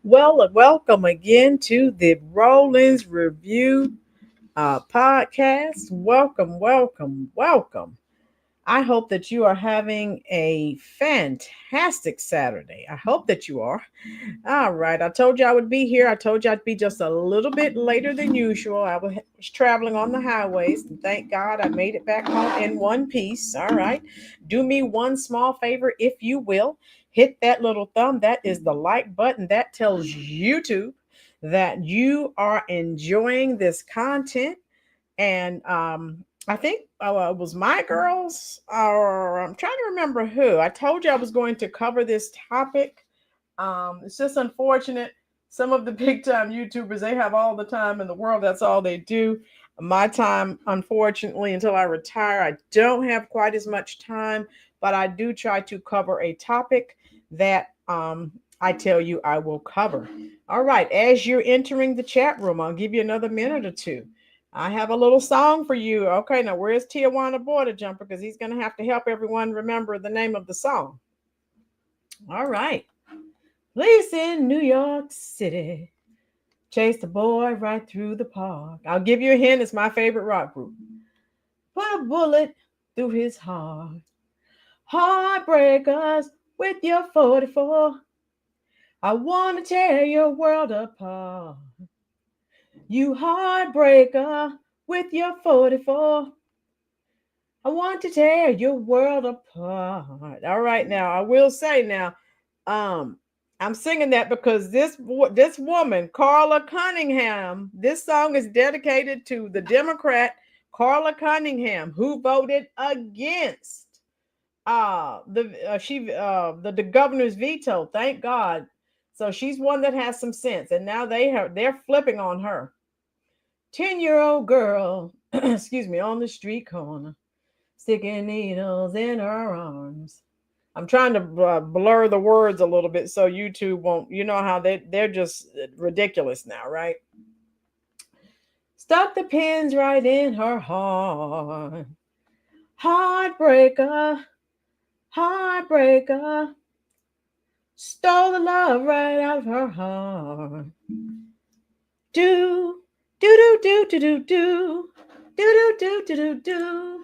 Well, welcome again to the Rollins Review podcast. Welcome, welcome, welcome. I hope that you are having a fantastic Saturday. I hope that you are. All right. I told you I would be here. I told you I'd be just a little bit later than usual. I was traveling on the highways, and thank God I made it back home in one piece. All right. Do me one small favor, if you will. Hit that little thumb. That is the like button. That tells YouTube that you are enjoying this content. And I think it was my girls, or I'm trying to remember who. I told you I was going to cover this topic. It's just unfortunate. Some of the big time YouTubers, they have all the time in the world. That's all they do. My time, unfortunately, until I retire, I don't have quite as much time, but I do try to cover a topic that I tell you I will cover. All right. As you're entering the chat room, I'll give you another minute or two. I have a little song for you. Okay, now where's Tijuana Border Jumper? Because he's going to have to help everyone remember the name of the song. All right. Police in New York City chased a boy right through the park. I'll give you a hint. It's my favorite rock group. Put a bullet through his heart. Heartbreakers with your 44. I want to tear your world apart. You heartbreaker with your 44. I want to tear your world apart. All right, now I will say now, I'm singing that because this woman, Carla Cunningham, this song is dedicated to the Democrat Carla Cunningham, who voted against the governor's veto. Thank God. So she's one that has some sense, and now they're flipping on her. 10-year-old girl, excuse me, on the street corner, sticking needles in her arms. I'm trying to blur the words a little bit so YouTube won't, you know how they're just ridiculous now, right? Stuck the pins right in her heart. Heartbreaker, heartbreaker, stole the love right out of her heart. Do, do, do, do, do, do, do, do, do, do, do, do.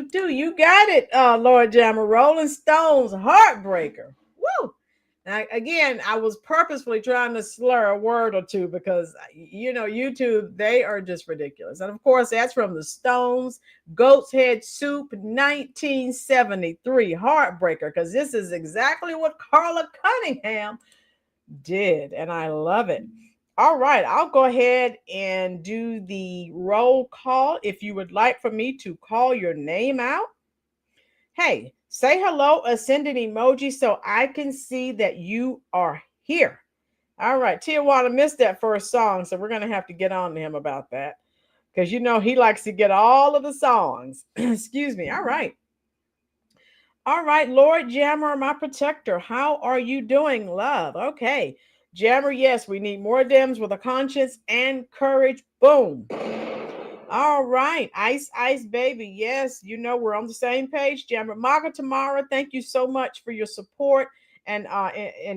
Do. You got it, Lord Jammer. Rolling Stones, Heartbreaker. Woo! Now, again, I was purposefully trying to slur a word or two because, you know, YouTube, they are just ridiculous. And, of course, that's from the Stones, Goat's Head Soup, 1973, Heartbreaker, because this is exactly what Carla Cunningham did, and I love it. All right, I'll go ahead and do the roll call. If you would like for me to call your name out, hey, say hello, send an emoji so I can see that you are here. All right, Tijuana missed that first song, so we're going to have to get on to him about that because, you know, he likes to get all of the songs. Excuse me. All right. All right, Lord Jammer, my protector, how are you doing, love? Okay. Jammer, yes, we need more DEMS with a conscience and courage. Boom. All right. Ice, baby. Yes, we're on the same page, Jammer. Maga Tamara, thank you so much for your support and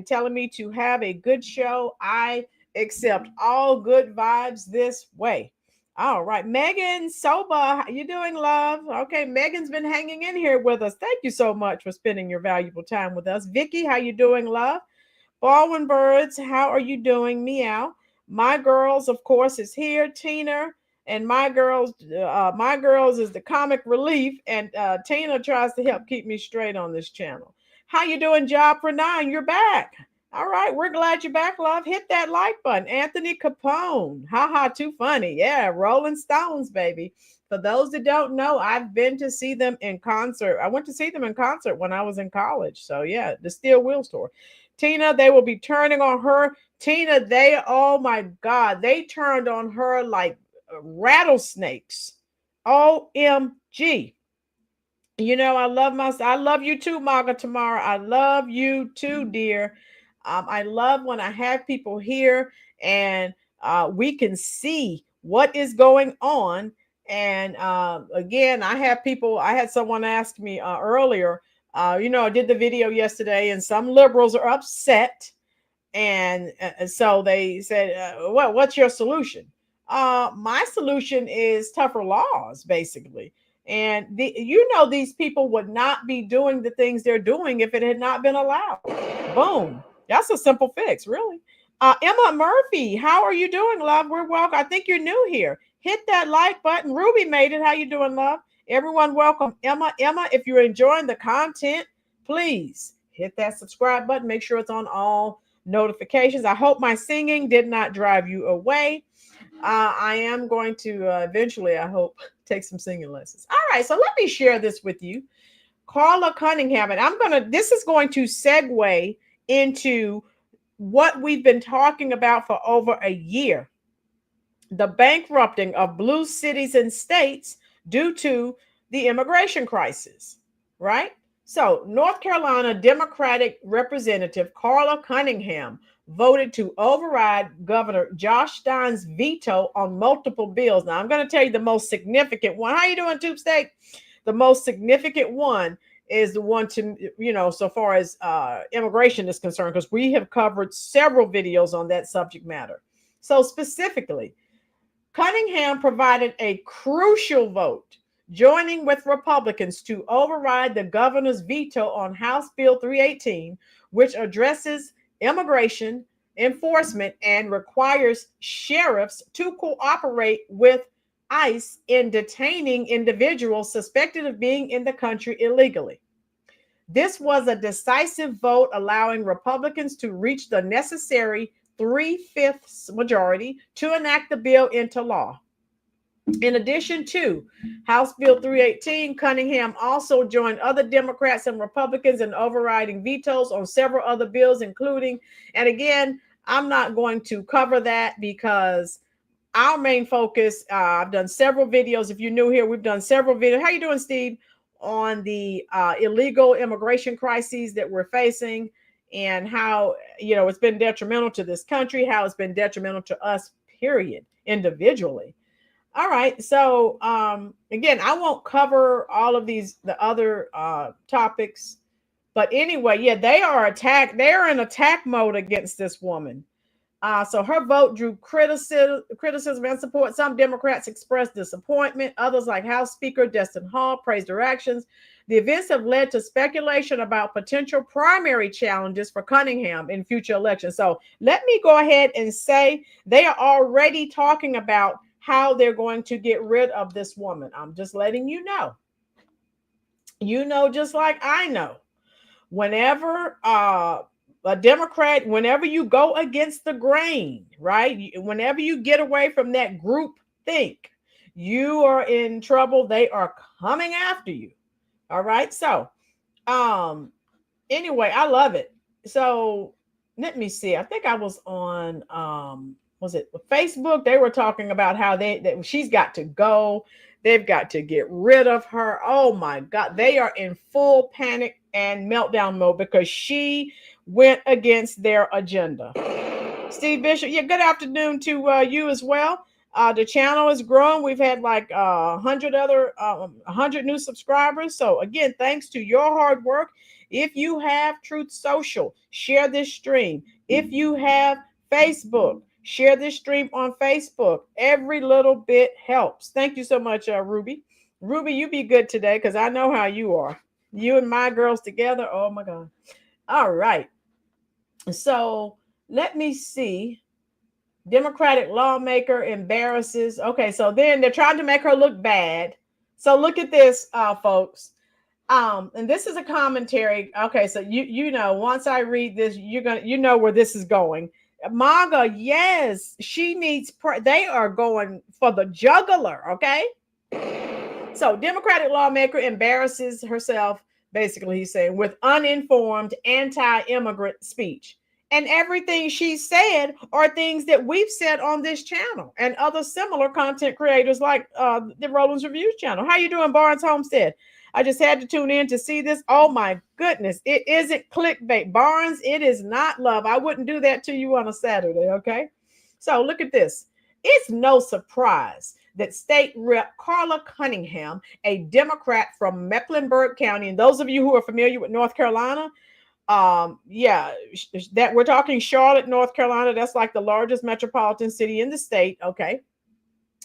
telling me to have a good show. I accept all good vibes this way. All right. Megan Soba, how you doing, love? Okay, Megan's been hanging in here with us. Thank you so much for spending your valuable time with us. Vicky, how you doing, love? Baldwin Birds, how are you doing? Meow. My Girls, of course, is here. Tina and My Girls is the comic relief, and Tina tries to help keep me straight on this channel. How you doing, Job for 9? You're back. All right, we're glad you're back, love. Hit that like button. Anthony Capone. Ha, too funny. Yeah, Rolling Stones, baby. For those that don't know, I've been to see them in concert. I went to see them in concert when I was in college. So yeah, the Steel Wheels tour. Tina, they will be turning on her. Tina, oh my God, they turned on her like rattlesnakes. OMG. I love you too, Maga Tamara. I love you too, dear. I love when I have people here and we can see what is going on. And again, I had someone ask me earlier, I did the video yesterday and some liberals are upset. And so they said, what's your solution? My solution is tougher laws, basically. And these people would not be doing the things they're doing if it had not been allowed. Boom. That's a simple fix, really. Emma Murphy, how are you doing, love? We're welcome. I think you're new here. Hit that like button. Ruby made it. How you doing, love? Everyone welcome. Emma, if you're enjoying the content, please hit that subscribe button. Make sure it's on all notifications. I hope my singing did not drive you away. I am going to eventually, I hope, take some singing lessons. All right, so let me share this with you. Carla Cunningham, and this is going to segue into what we've been talking about for over a year. The bankrupting of blue cities and states due to the immigration crisis, right? So, North Carolina Democratic Representative Carla Cunningham voted to override Governor Josh Stein's veto on multiple bills. Now, I'm going to tell you the most significant one. How you doing, Tube State? The most significant one is the one so far as immigration is concerned, because we have covered several videos on that subject matter. So, specifically, Cunningham provided a crucial vote, joining with Republicans to override the governor's veto on House Bill 318, which addresses immigration enforcement and requires sheriffs to cooperate with ICE in detaining individuals suspected of being in the country illegally. This was a decisive vote, allowing Republicans to reach the necessary 3/5 majority to enact the bill into law. In addition to House Bill 318, Cunningham also joined other Democrats and Republicans in overriding vetoes on several other bills, including, and again, I'm not going to cover that because our main focus, I've done several videos. If you're new here, we've done several videos. How you doing, Steve? On the illegal immigration crises that we're facing and how, it's been detrimental to this country, how it's been detrimental to us, period, individually. All right. So, again, I won't cover all of the other topics, but anyway, yeah, they are in attack mode against this woman. So her vote drew criticism and support. Some Democrats expressed disappointment. Others, like House Speaker Destin Hall, praised her actions. The events have led to speculation about potential primary challenges for Cunningham in future elections. So let me go ahead and say they are already talking about how they're going to get rid of this woman. I'm just letting you know. Just like I know. Whenever a Democrat, whenever you go against the grain, right? Whenever you get away from that group think, you are in trouble. They are coming after you. All right. So, anyway, I love it. So let me see. I think I was on, was it Facebook? They were talking about how she's got to go. They've got to get rid of her. Oh my God. They are in full panic and meltdown mode because she went against their agenda. Steve Bishop, yeah, good afternoon to you as well. The channel is growing. We've had like 100 new subscribers. So again, thanks to your hard work. If you have Truth Social, share this stream. If you have Facebook, share this stream on Facebook. Every little bit helps. Thank you so much, Ruby. Ruby, you be good today because I know how you are. You and my girls together. Oh my God. All right. So let me see. Democratic lawmaker embarrasses. Okay, so then they're trying to make her look bad. So look at this, folks. And this is a commentary. Okay, so you know, once I read this, you know where this is going. MAGA, yes, she needs. They are going for the jugular. Okay. So Democratic lawmaker embarrasses herself. Basically, he's saying with uninformed anti-immigrant speech. And everything she said are things that we've said on this channel and other similar content creators like the Rollins Reviews channel. How you doing, Barnes Homestead? I just had to tune in to see this. Oh my goodness. It isn't clickbait. Barnes, it is not love. I wouldn't do that to you on a Saturday, okay? So look at this. It's no surprise that State Rep Carla Cunningham, a Democrat from Mecklenburg County, and those of you who are familiar with North Carolina, that we're talking Charlotte, North Carolina. That's like the largest metropolitan city in the state. Okay.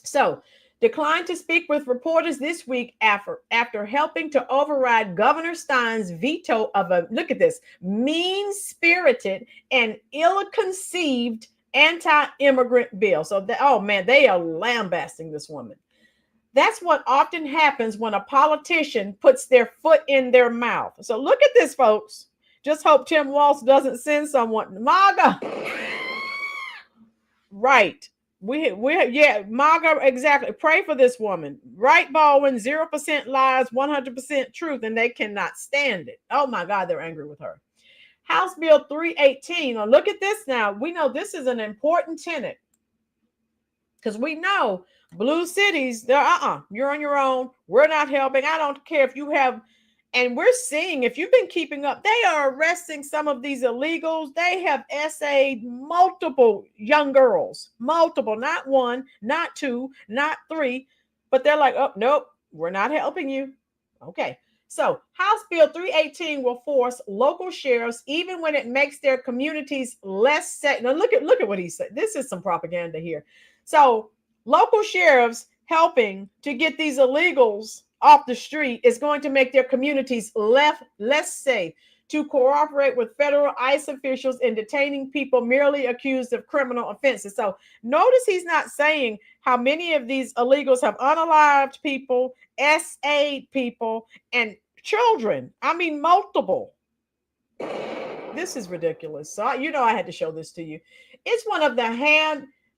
So declined to speak with reporters this week after helping to override Governor Stein's veto of a, look at this, mean-spirited and ill-conceived anti-immigrant bill. So, oh man, they are lambasting this woman. That's what often happens when a politician puts their foot in their mouth. So look at this, folks. Just hope Tim Walz doesn't send someone. MAGA. Right. Yeah, MAGA, exactly. Pray for this woman. Right, Baldwin, 0% lies, 100% truth, and they cannot stand it. Oh my God, they're angry with her. House Bill 318. Now look at this now. We know this is an important tenet because we know blue cities, they're you're on your own. We're not helping. I don't care if you have. And we're seeing, if you've been keeping up, they are arresting some of these illegals. They have essayed multiple young girls, multiple, not one, not two, not three, but they're like, oh, nope, we're not helping you. Okay. So House Bill 318 will force local sheriffs, even when it makes their communities less safe. Now look at what he said. This is some propaganda here. So local sheriffs helping to get these illegals off the street is going to make their communities less safe, to cooperate with federal ICE officials in detaining people merely accused of criminal offenses. So notice he's not saying how many of these illegals have unalived people, SA'd people, and children. I mean, multiple. This is ridiculous. So you know I had to show this to you. It's one of the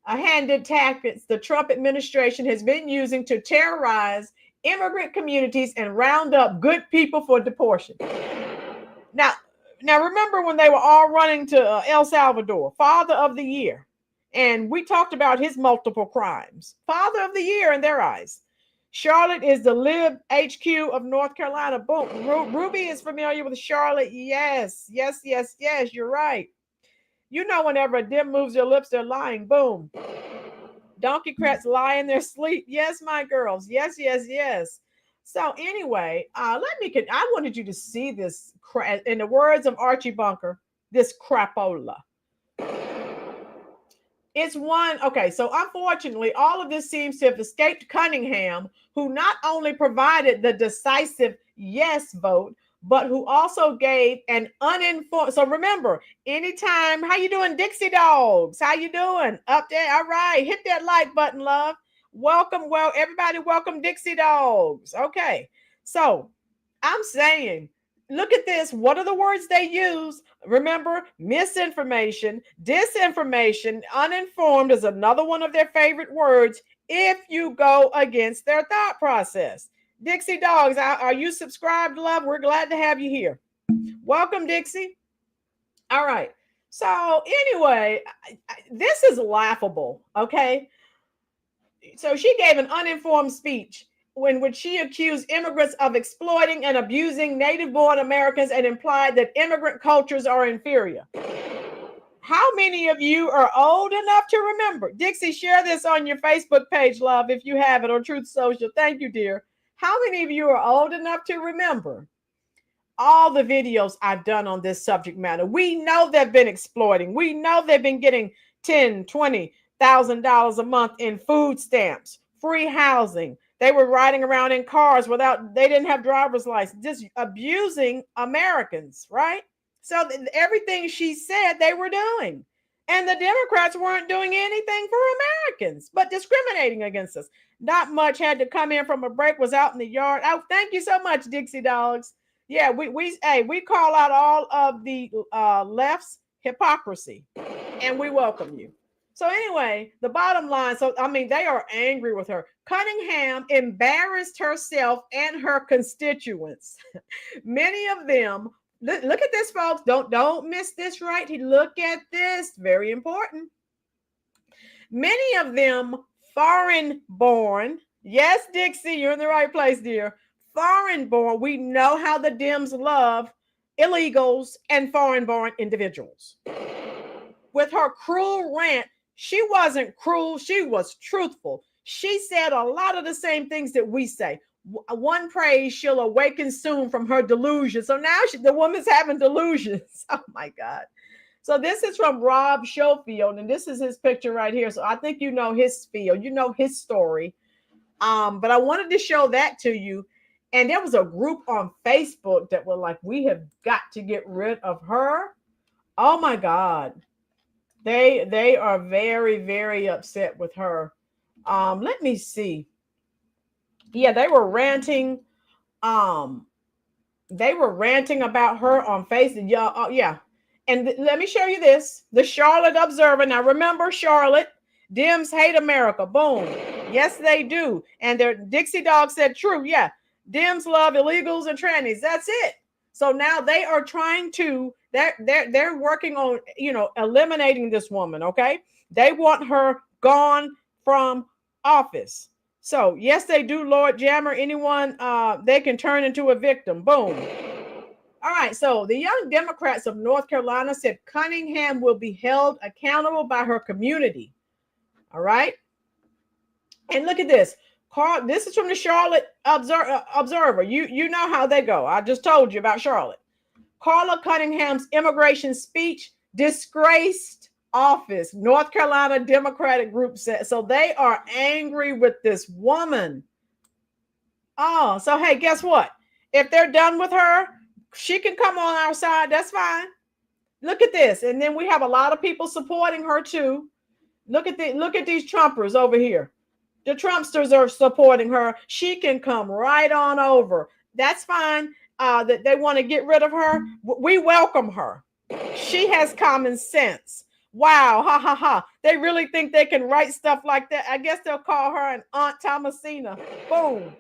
handed tactics the Trump administration has been using to terrorize immigrant communities and round up good people for deportation. Now remember when they were all running to El Salvador, Father of the Year, and we talked about his multiple crimes. Father of the Year in their eyes. Charlotte is the Lib HQ of North Carolina. Boom. Ruby is familiar with Charlotte. Yes, you're right. You know, whenever a dim moves their lips, they're lying. Boom. Donkeycrats lie in their sleep. Yes, my girls. Yes. So anyway, I wanted you to see this, in the words of Archie Bunker, this crapola. It's one, okay, so unfortunately, all of this seems to have escaped Cunningham, who not only provided the decisive yes vote, but who also gave an uninformed. So remember, anytime, how you doing, Dixie Dogs? How you doing? Up there? All right, hit that like button, love. Welcome, everybody, welcome Dixie Dogs. Okay, so I'm saying, look at this. What are the words they use? Remember, misinformation, disinformation, uninformed is another one of their favorite words if you go against their thought process. Dixie Dogs, are you subscribed, love? We're glad to have you here. Welcome, Dixie. All right. So anyway, this is laughable, okay? So she gave an uninformed speech in which she accused immigrants of exploiting and abusing native-born Americans and implied that immigrant cultures are inferior. How many of you are old enough to remember? Dixie, share this on your Facebook page, love, if you have it, or Truth Social. Thank you, dear. How many of you are old enough to remember all the videos I've done on this subject matter? We know they've been exploiting. We know they've been getting $10,000, $20,000 a month in food stamps, free housing. They were riding around in cars they didn't have driver's license, just abusing Americans, right? So everything she said they were doing. And the Democrats weren't doing anything for Americans, but discriminating against us. Not much had to come in from a break, was out in the yard. Oh, thank you so much, Dixie Dogs. Yeah, we call out all of the left's hypocrisy, and we welcome you. So anyway, the bottom line, they are angry with her. Cunningham embarrassed herself and her constituents. Many of them, look at this, folks. Don't miss this, right? Look at this. Very important. Many of them foreign born. Yes, Dixie, you're in the right place, dear. Foreign born. We know how the Dems love illegals and foreign born individuals. With her cruel rant, she wasn't cruel. She was truthful. She said a lot of the same things that we say. One prays she'll awaken soon from her delusion. So now the woman's having delusions. Oh my God. So this is from Rob Schofield, and this is his picture right here. So I think you know his spiel, you know his story. But I wanted to show that to you. And there was a group on Facebook that were like, we have got to get rid of her. Oh my God. They are very, very upset with her. Let me see. Yeah, they were ranting. They were ranting about her on Facebook. Yeah. And let me show you this. The Charlotte Observer. Now remember, Charlotte, Dems hate America. Boom. Yes, they do. And their Dixie Dog said true. Yeah. Dems love illegals and trannies. That's it. So now they are trying to, they're working on, eliminating this woman, okay? They want her gone from office. So yes, they do, Lord Jammer. Anyone they can turn into a victim. Boom. All right, so the Young Democrats of North Carolina said Cunningham will be held accountable by her community. All right. And look at this. This is from the Charlotte Observer. You know how they go. I just told you about Charlotte. Carla Cunningham's immigration speech disgraced office. North Carolina Democratic group said. So they are angry with this woman. Oh, so hey, guess what? If they're done with her, she can come on our side. That's fine. Look at this. And then we have a lot of people supporting her too. Look at these Trumpers over here. The Trumpsters are supporting her. She can come right on over. That's fine. That they want to get rid of her. We welcome her. She has common sense. Wow. Ha ha ha. They really think they can write stuff like that. I guess they'll call her an Aunt Thomasina. Boom.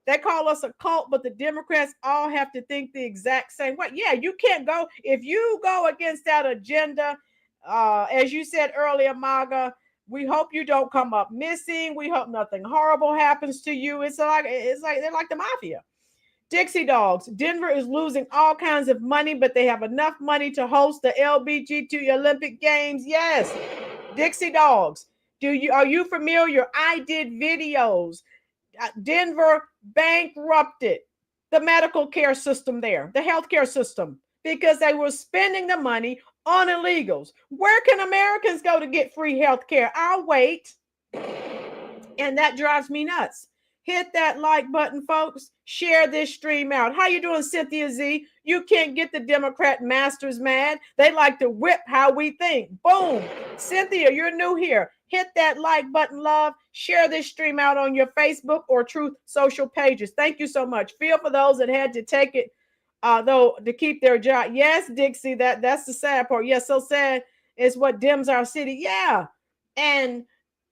They call us a cult, but the Democrats all have to think the exact same way. Yeah, you can't go. If you go against that agenda, as you said earlier, MAGA, we hope you don't come up missing. We hope nothing horrible happens to you. It's like they're like the mafia. Dixie Dogs. Denver is losing all kinds of money, but they have enough money to host the LBGT Olympic Games. Yes. Dixie Dogs. Are you familiar? I did videos. Denver bankrupted the medical care system there, the healthcare system, because they were spending the money on illegals. Where can Americans go to get free health care? I'll wait. And that drives me nuts. Hit that like button, folks. Share this stream out. How you doing, Cynthia Z? You can't get the Democrat masters mad. They like to whip how we think. Boom. Cynthia, you're new here. Hit that like button, love. Share this stream out on your Facebook or Truth Social pages. Thank you so much. Feel for those that had to take it, though, to keep their job. Yes, Dixie, that's the sad part. Yes, so sad is what dims our city. Yeah. And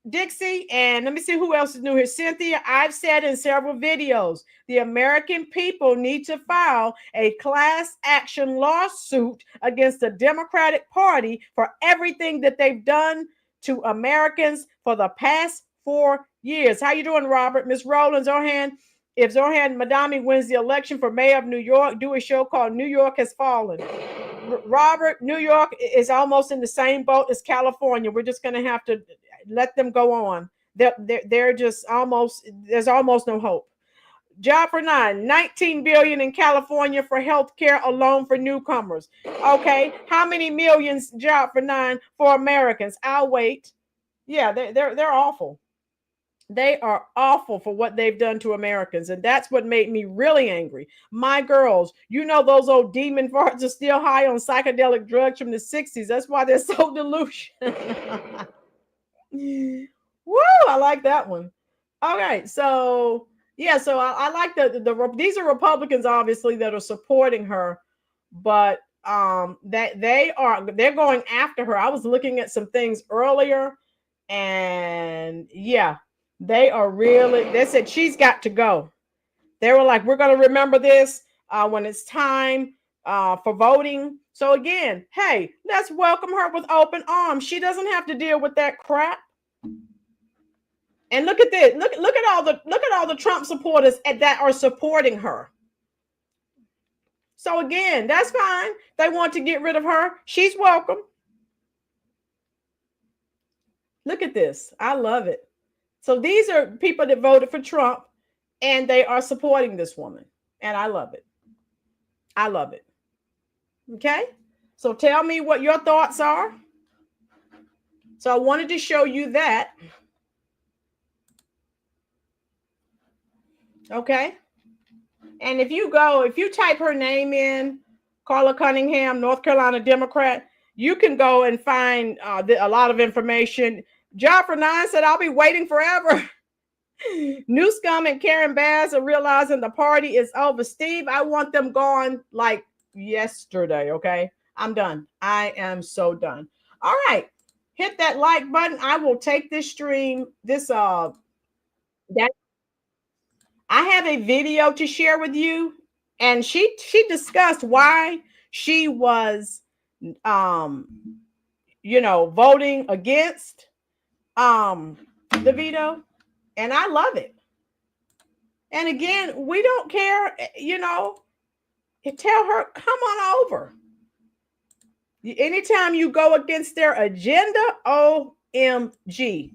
Dixie, and let me see who else is new here. Cynthia, I've said in several videos, the American people need to file a class action lawsuit against the Democratic Party for everything that they've done to Americans for the past 4 years. How you doing, Robert? Miss Rowland, Zohan. If Zohan Madami wins the election for mayor of New York, do a show called New York Has Fallen. Robert, New York is almost in the same boat as California. We're just going to have to let them go on. They're just almost, there's almost no hope. Job for 19 billion in California for healthcare alone for newcomers. Okay, how many millions job for 9 for Americans? I'll wait. Yeah, they're awful. They are awful for what they've done to Americans. And that's what made me really angry. My girls, you know, those old demon farts are still high on psychedelic drugs from the 60s. That's why they're so delusional. Woo, I like that one. All right. So, yeah, so I like these are Republicans, obviously, that are supporting her, but they're going after her. I was looking at some things earlier, and yeah, they said she's got to go. They were like, we're going to remember this when it's time for voting. So again, hey, let's welcome her with open arms. She doesn't have to deal with that crap. And look at this. Look at all the Trump supporters that are supporting her. So again, that's fine. They want to get rid of her. She's welcome. Look at this. I love it. So these are people that voted for Trump, and they are supporting this woman. And I love it. I love it. Okay? So tell me what your thoughts are. So I wanted to show you that. Okay? And if you type her name in, Carla Cunningham, North Carolina Democrat, you can go and find a lot of information. Job for 9 said, I'll be waiting forever. Newscomb and Karen Bass are realizing the party is over. Steve, I want them gone like yesterday, okay? I'm done. I am so done. All right. Hit that like button. I will take this stream, I have a video to share with you, and she discussed why she was voting against the veto, and I love it. And again, we don't care, tell her, come on over. Anytime you go against their agenda, OMG.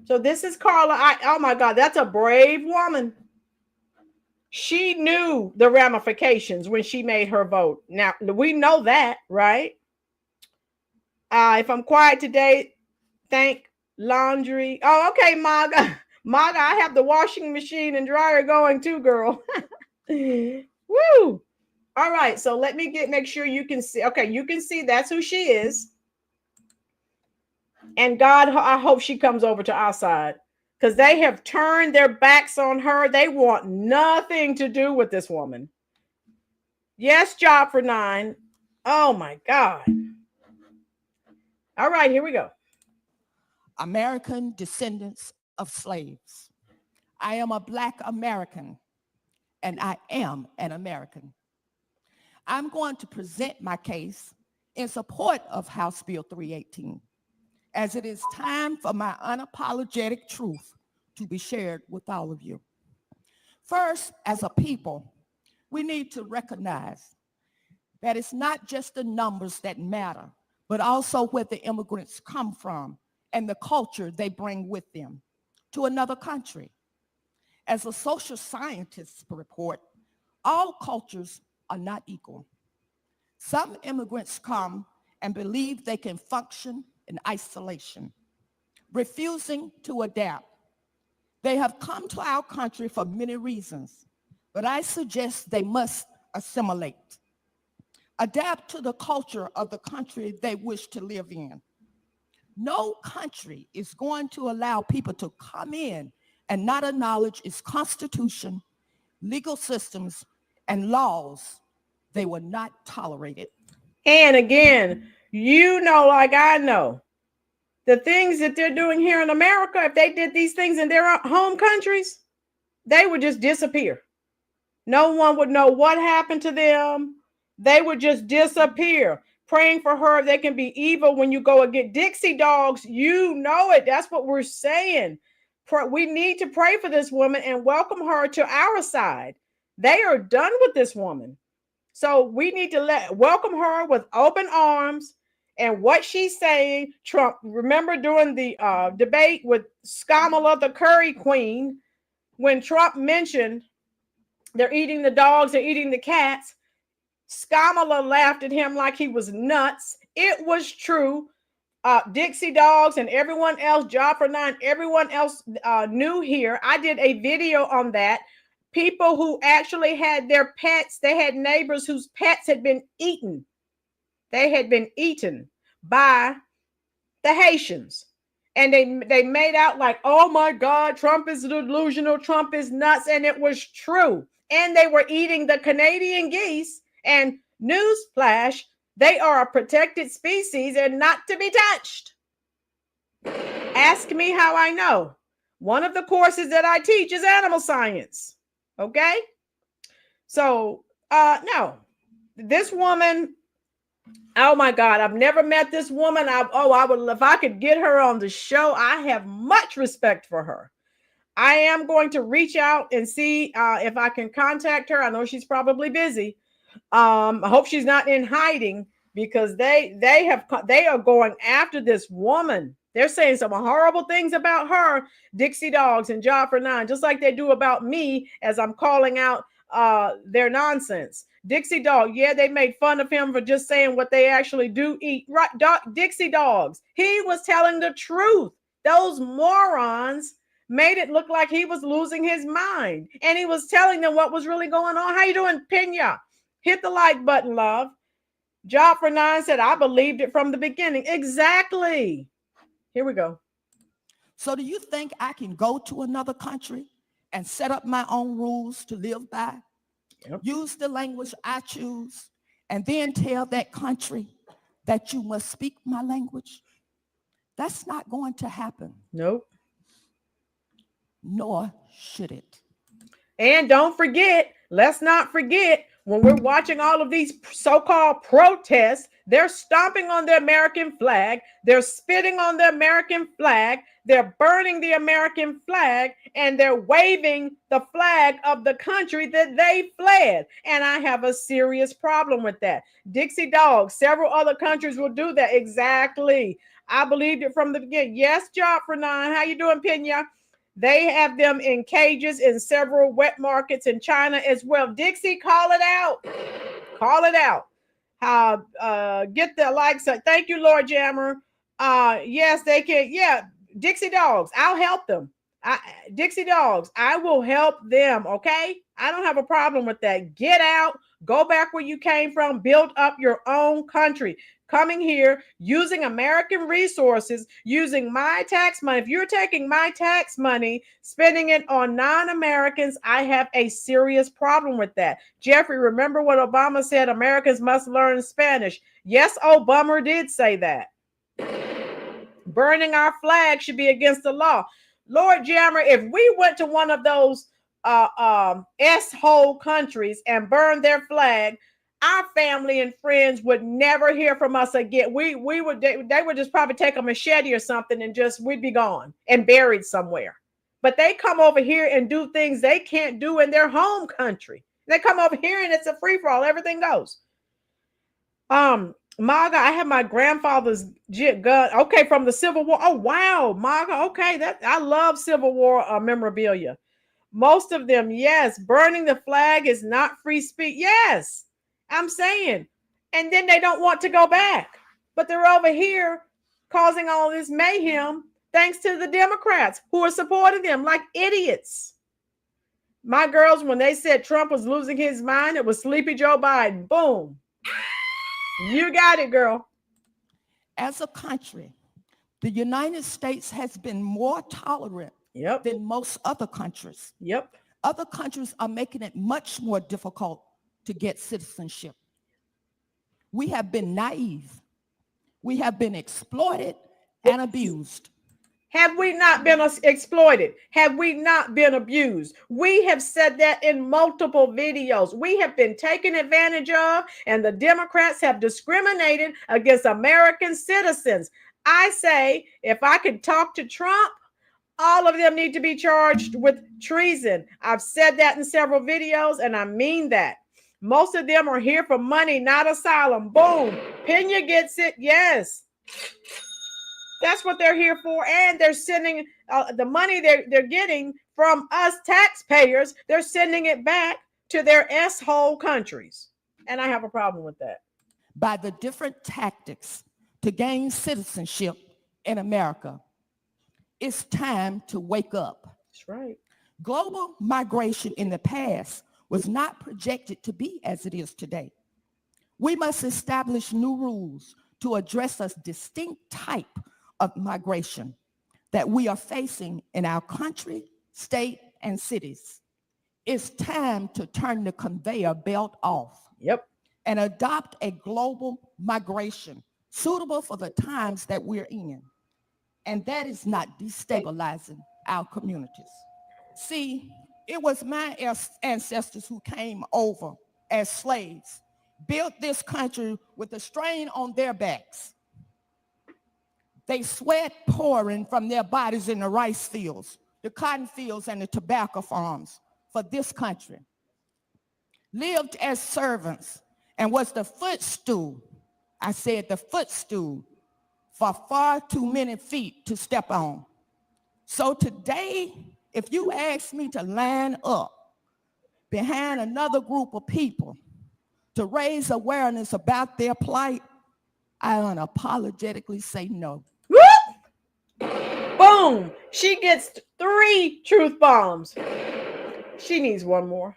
So this is Carla. Oh my God, that's a brave woman. She knew the ramifications when she made her vote. Now, we know that, right? If I'm quiet today, thank laundry. Oh, okay, Maga. Maga, I have the washing machine and dryer going too, girl. Woo. All right, so let me make sure you can see. Okay, you can see that's who she is. And God, I hope she comes over to our side, because they have turned their backs on her. They want nothing to do with this woman. Yes, job for 9. Oh my God. All right, here we go. American descendants of slaves. I am a Black American, and I am an American. I'm going to present my case in support of House Bill 318, as it is time for my unapologetic truth to be shared with all of you. First, as a people, we need to recognize that it's not just the numbers that matter, but also where the immigrants come from and the culture they bring with them to another country. As a social scientist report, all cultures are not equal. Some immigrants come and believe they can function in isolation, refusing to adapt. They have come to our country for many reasons, but I suggest they must assimilate, adapt to the culture of the country they wish to live in. No country is going to allow people to come in and not acknowledge its constitution, legal systems, and laws. They will not tolerate it. And again, like I know, the things that they're doing here in America, if they did these things in their home countries, they would just disappear. No one would know what happened to them. They would just disappear. Praying for her, they can be evil when you go and get Dixie dogs. You know it. That's what we're saying. We need to pray for this woman and welcome her to our side. They are done with this woman. So we need to welcome her with open arms. And what she's saying, Trump, remember during the debate with Skamala, the curry queen, when Trump mentioned they're eating the dogs, they're eating the cats, Skamala laughed at him like he was nuts. It was true. Dixie Dogs and everyone else, Job for Nine, everyone else knew here. I did a video on that. People who actually had their pets, they had neighbors whose pets had been eaten. They had been eaten by the Haitians. And they made out like, oh my God, Trump is delusional, Trump is nuts. And it was true. And they were eating the Canadian geese. And newsflash, they are a protected species and not to be touched. Ask me how I know. One of the courses that I teach is animal science. Okay? So, no. This woman, oh my God, I've never met this woman. I would, if I could get her on the show, I have much respect for her. I am going to reach out and see if I can contact her. I know she's probably busy. I hope she's not in hiding, because they are going after this woman. They're saying some horrible things about her, Dixie Dogs and Job for Nine, just like they do about me as I'm calling out their nonsense. Dixie Dog, yeah, they made fun of him for just saying what they actually do eat. Right, Dixie Dogs, he was telling the truth. Those morons made it look like he was losing his mind, and he was telling them what was really going on. How you doing, Pena? Hit the like button, love. Job for Nine said, I believed it from the beginning. Exactly. Here we go. So do you think I can go to another country and set up my own rules to live by? Yep. Use the language I choose, and then tell that country that you must speak my language? That's not going to happen. Nope. Nor should it. And don't forget, let's not forget, when we're watching all of these so-called protests, they're stomping on the American flag, they're spitting on the American flag, they're burning the American flag, and they're waving the flag of the country that they fled. And I have a serious problem with that. Dixie Dogs, several other countries will do that. Exactly. I believed it from the beginning. Yes, Job for Nine. How you doing, Pena? They have them in cages in several wet markets in China as well. Dixie, call it out. Call it out. Get the likes. Thank you, Lord Jammer. Yes, they can. Yeah, Dixie Dogs, I'll help them. Dixie Dogs, I will help them. Okay, I don't have a problem with that. Get out. Go back where you came from. Build up your own country. Coming here, using American resources, using my tax money. If you're taking my tax money, spending it on non-Americans, I have a serious problem with that. Jeffrey, remember what Obama said, Americans must learn Spanish. Yes, Obama did say that. Burning our flag should be against the law. Lord Jammer, if we went to one of those S-hole countries and burned their flag, our family and friends would never hear from us again. They would just probably take a machete or something and we'd be gone and buried somewhere. But they come over here and do things they can't do in their home country. They come over here and it's a free-for-all. Everything goes. Maga, I have my grandfather's gun. Okay, from the Civil War. Oh, wow, Maga. Okay, I love Civil War memorabilia. Most of them, yes. Burning the flag is not free speech. Yes. I'm saying, and then they don't want to go back, but they're over here causing all this mayhem thanks to the Democrats who are supporting them like idiots. My girls, when they said Trump was losing his mind, it was Sleepy Joe Biden. Boom. You got it, girl. As a country, the United States has been more tolerant than most other countries. Yep. Other countries are making it much more difficult to get citizenship. We have been naive. We have been exploited and abused. Have we not been exploited? Have we not been abused? We have said that in multiple videos. We have been taken advantage of, and the Democrats have discriminated against American citizens. I say, if I could talk to Trump, all of them need to be charged with treason. I've said that in several videos, and I mean that. Most of them are here for money, not asylum. Boom. Pena gets it. Yes. That's what they're here for. And they're sending the money they're getting from us taxpayers. They're sending it back to their S-hole countries. And I have a problem with that. By the different tactics to gain citizenship in America, it's time to wake up. That's right. Global migration in the past was not projected to be as it is today. We must establish new rules to address a distinct type of migration that we are facing in our country, state, and cities. It's time to turn the conveyor belt off. Yep. And adopt a global migration suitable for the times that we're in. And that is not destabilizing our communities. See, it was my ancestors who came over as slaves, built this country with a strain on their backs. They sweat pouring from their bodies in the rice fields, the cotton fields, and the tobacco farms for this country. Lived as servants and was the footstool, I said the footstool, for far too many feet to step on. So today, if you ask me to line up behind another group of people to raise awareness about their plight, I unapologetically say no. Boom! She gets 3 truth bombs. She needs one more.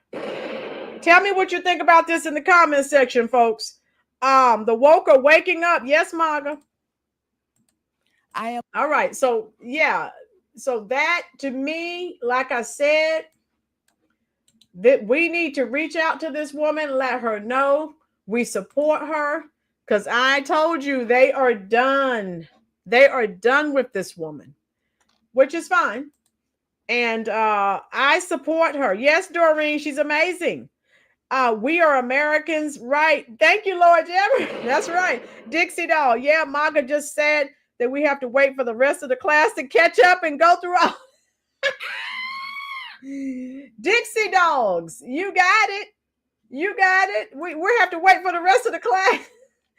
Tell me what you think about this in the comment section, folks. The woke are waking up. Yes, Maga. I am. All right. So, yeah. So that, to me, like I said, that we need to reach out to this woman, let her know we support her, because I told you they are done. They are done with this woman, which is fine. And I support her. Yes, Doreen, she's amazing. We are Americans, right? Thank you, Lord Jemmer. That's right. Dixie Doll. Yeah, Maga just said that we have to wait for the rest of the class to catch up and go through all. Dixie Dogs, you got it. You got it. We have to wait for the rest of the class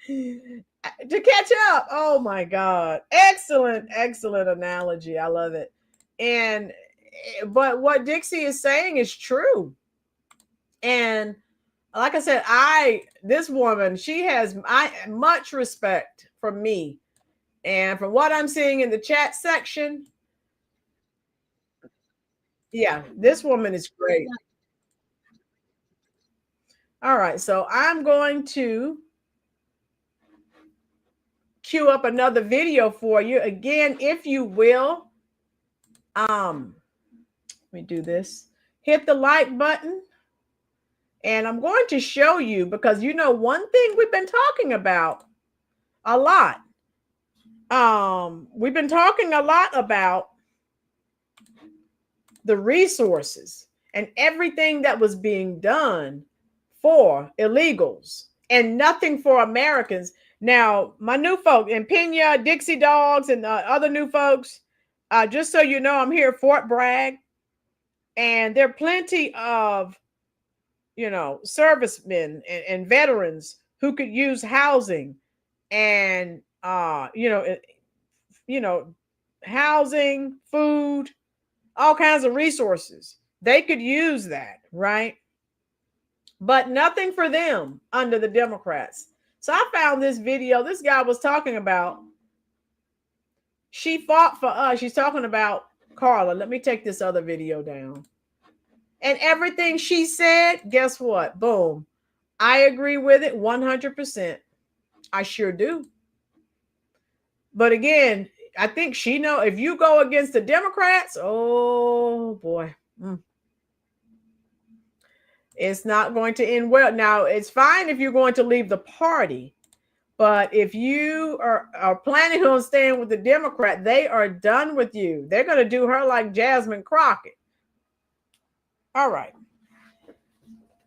to catch up. Oh my God. Excellent, excellent analogy. I love it. But what Dixie is saying is true. And like I said, this woman, she has much respect from me. And from what I'm seeing in the chat section, yeah, this woman is great. All right, so I'm going to queue up another video for you. Again, if you will, let me do this. Hit the like button. And I'm going to show you, because you know one thing we've been talking about a lot. We've been talking a lot about the resources and everything that was being done for illegals and nothing for Americans. Now, my new folk and Pena, Dixie Dogs, and other new folks, just so you know, I'm here at Fort Bragg, and there are plenty of, servicemen and veterans who could use housing and, housing, food, all kinds of resources. They could use that, right? But nothing for them under the Democrats. So I found this video. This guy was talking about, she fought for us. She's talking about Carla. Let me take this other video down. And everything she said, guess what? Boom. I agree with it 100%. I sure do. But again, I think she know if you go against the Democrats, oh boy. It's not going to end well. Now, it's fine if you're going to leave the party. But if you are planning on staying with the Democrat, they are done with you. They're going to do her like Jasmine Crockett. All right.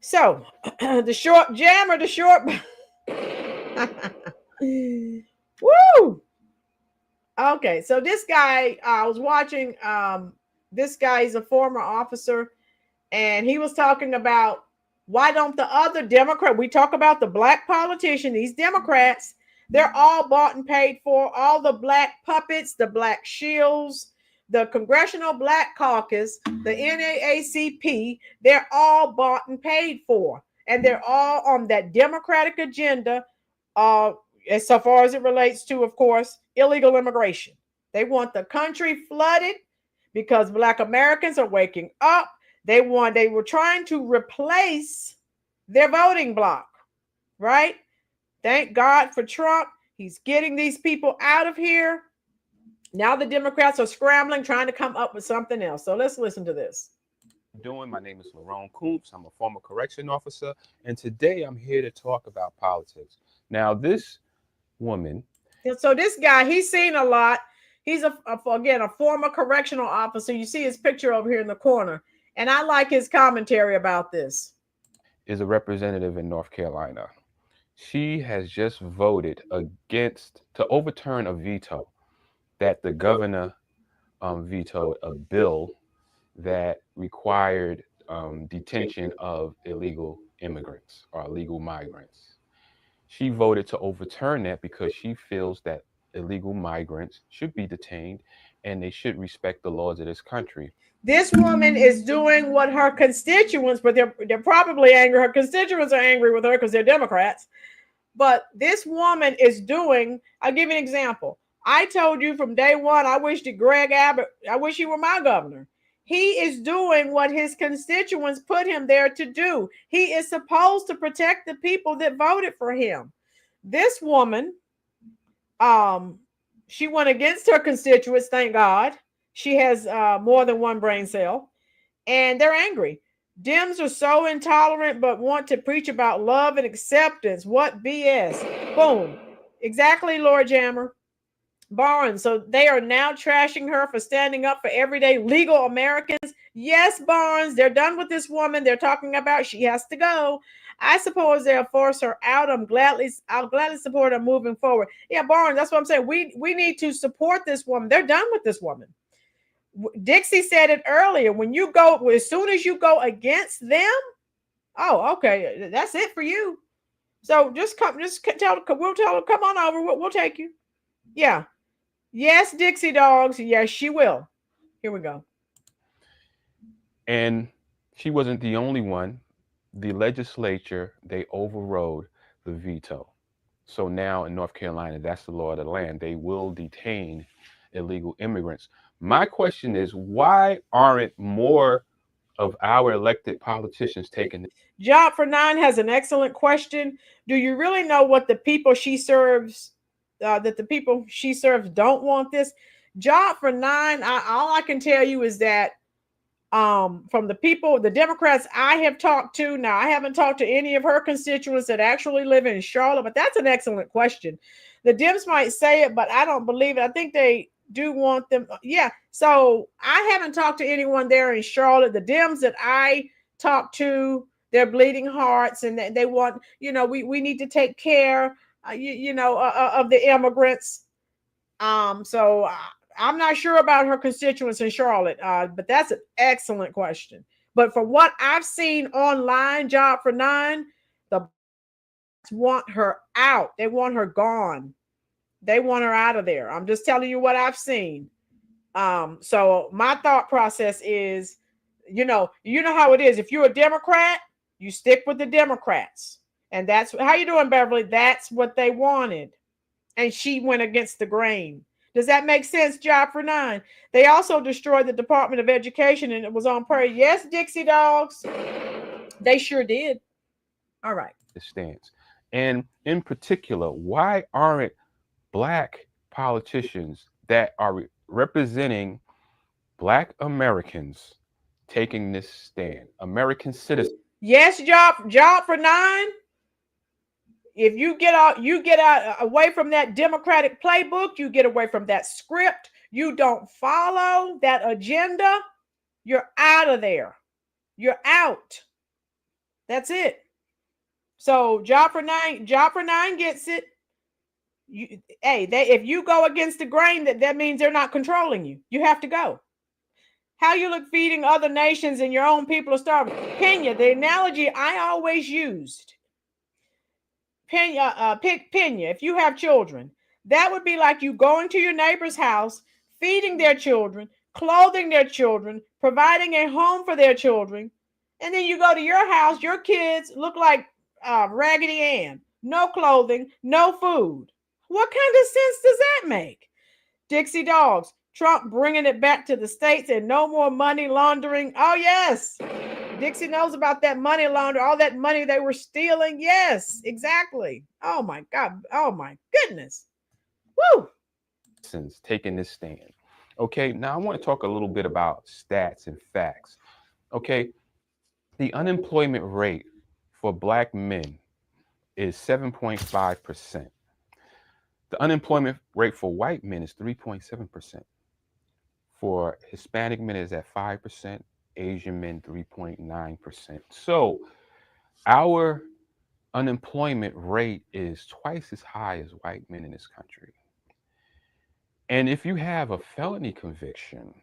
So the short jam or the short. Woo. Okay. So this guy, I was watching, this guy is a former officer, and he was talking about Why don't the other Democrat, we talk about the black politician, these Democrats, they're all bought and paid for, all the black puppets, the black shills, the Congressional Black Caucus, the NAACP, they're all bought and paid for. And they're all on that Democratic agenda, as so far as it relates to, of course, illegal immigration. They want the country flooded because Black Americans are waking up. They were trying to replace their voting bloc, right? Thank God for Trump. He's getting these people out of here. Now the Democrats are scrambling, trying to come up with something else. So let's listen to this. My name is Lerone Coombs. I'm a former correction officer, and today I'm here to talk about politics. Now, this woman. So this guy, he's seen a lot. He's again a former correctional officer. You see his picture over here in the corner, and I like his commentary about this. Is a representative in North Carolina. She has just voted to overturn a veto that the governor vetoed, a bill that required detention of illegal immigrants or illegal migrants. She voted to overturn that because she feels that illegal migrants should be detained and they should respect the laws of this country. This woman is doing what her constituents, but they're probably angry. Her constituents are angry with her because they're Democrats. But this woman is doing, I'll give you an example. I told you from day one, I wish he were my governor. He is doing what his constituents put him there to do. He is supposed to protect the people that voted for him. This woman, she went against her constituents, thank God. She has more than one brain cell, and they're angry. Dems are so intolerant, but want to preach about love and acceptance. What BS? Boom. Exactly, Lord Jammer. Barnes. So they are now trashing her for standing up for everyday legal Americans. Yes, Barnes, they're done with this woman. They're talking about she has to go. I suppose they'll force her out. I'll gladly support her moving forward. Yeah, Barnes, that's what I'm saying. We need to support this woman. They're done with this woman. Dixie said it earlier. As soon as you go against them, oh, okay, that's it for you. So we'll tell her, come on over. We'll take you. Yeah. Yes, Dixie dogs. Yes, she will. Here we go. And she wasn't the only one. The legislature, they overrode the veto. So now in North Carolina, that's the law of the land. They will detain illegal immigrants. My question is, why aren't more of our elected politicians taking it? Job for Nine has an excellent question. Do you really know what the people she serves, that the people she serves don't want this? Job for Nine, all I can tell you is that from the Democrats I have talked to, now I haven't talked to any of her constituents that actually live in Charlotte, but that's an excellent question. The Dems might say it, but I don't believe it. I think they do want them. Yeah. So I haven't talked to anyone there in Charlotte. The Dems that I talked to, they're bleeding hearts, and they want, we need to take care, of the immigrants. So I'm not sure about her constituents in Charlotte, but that's an excellent question. But from what I've seen online, Job for Nine, the want her out. They want her gone. They want her out of there. I'm just telling you what I've seen. So my thought process is, you know how it is. If you're a Democrat, you stick with the Democrats. And that's how you doing, Beverly? That's what they wanted. And she went against the grain. Does that make sense, Job for Nine? They also destroyed the Department of Education, and it was on parade. Yes, Dixie dogs. They sure did. All right. The stance. And in particular, why aren't Black politicians that are representing Black Americans taking this stand? American citizens. Yes, job for Nine. If you get out away from that Democratic playbook, you get away from that script, you don't follow that agenda, you're out of there. You're out. That's it. So job for nine gets it. If you go against the grain, that means they're not controlling you. You have to go. How you look feeding other nations and your own people are starving? Pena, the analogy I always used. Pena, if you have children, that would be like you going to your neighbor's house, feeding their children, clothing their children, providing a home for their children, and then you go to your house, your kids look like Raggedy Ann. No clothing, no food. What kind of sense does that make? Dixie Dogs, Trump bringing it back to the states and no more money laundering. Oh, yes. Dixie knows about that money laundering, all that money they were stealing. Yes, exactly. Oh, my God. Oh, my goodness. Woo. Since taking this stand. Okay, now I want to talk a little bit about stats and facts. Okay, the unemployment rate for Black men is 7.5%. The unemployment rate for white men is 3.7%. For Hispanic men is at 5%, Asian men 3.9%. So our unemployment rate is twice as high as white men in this country. And if you have a felony conviction,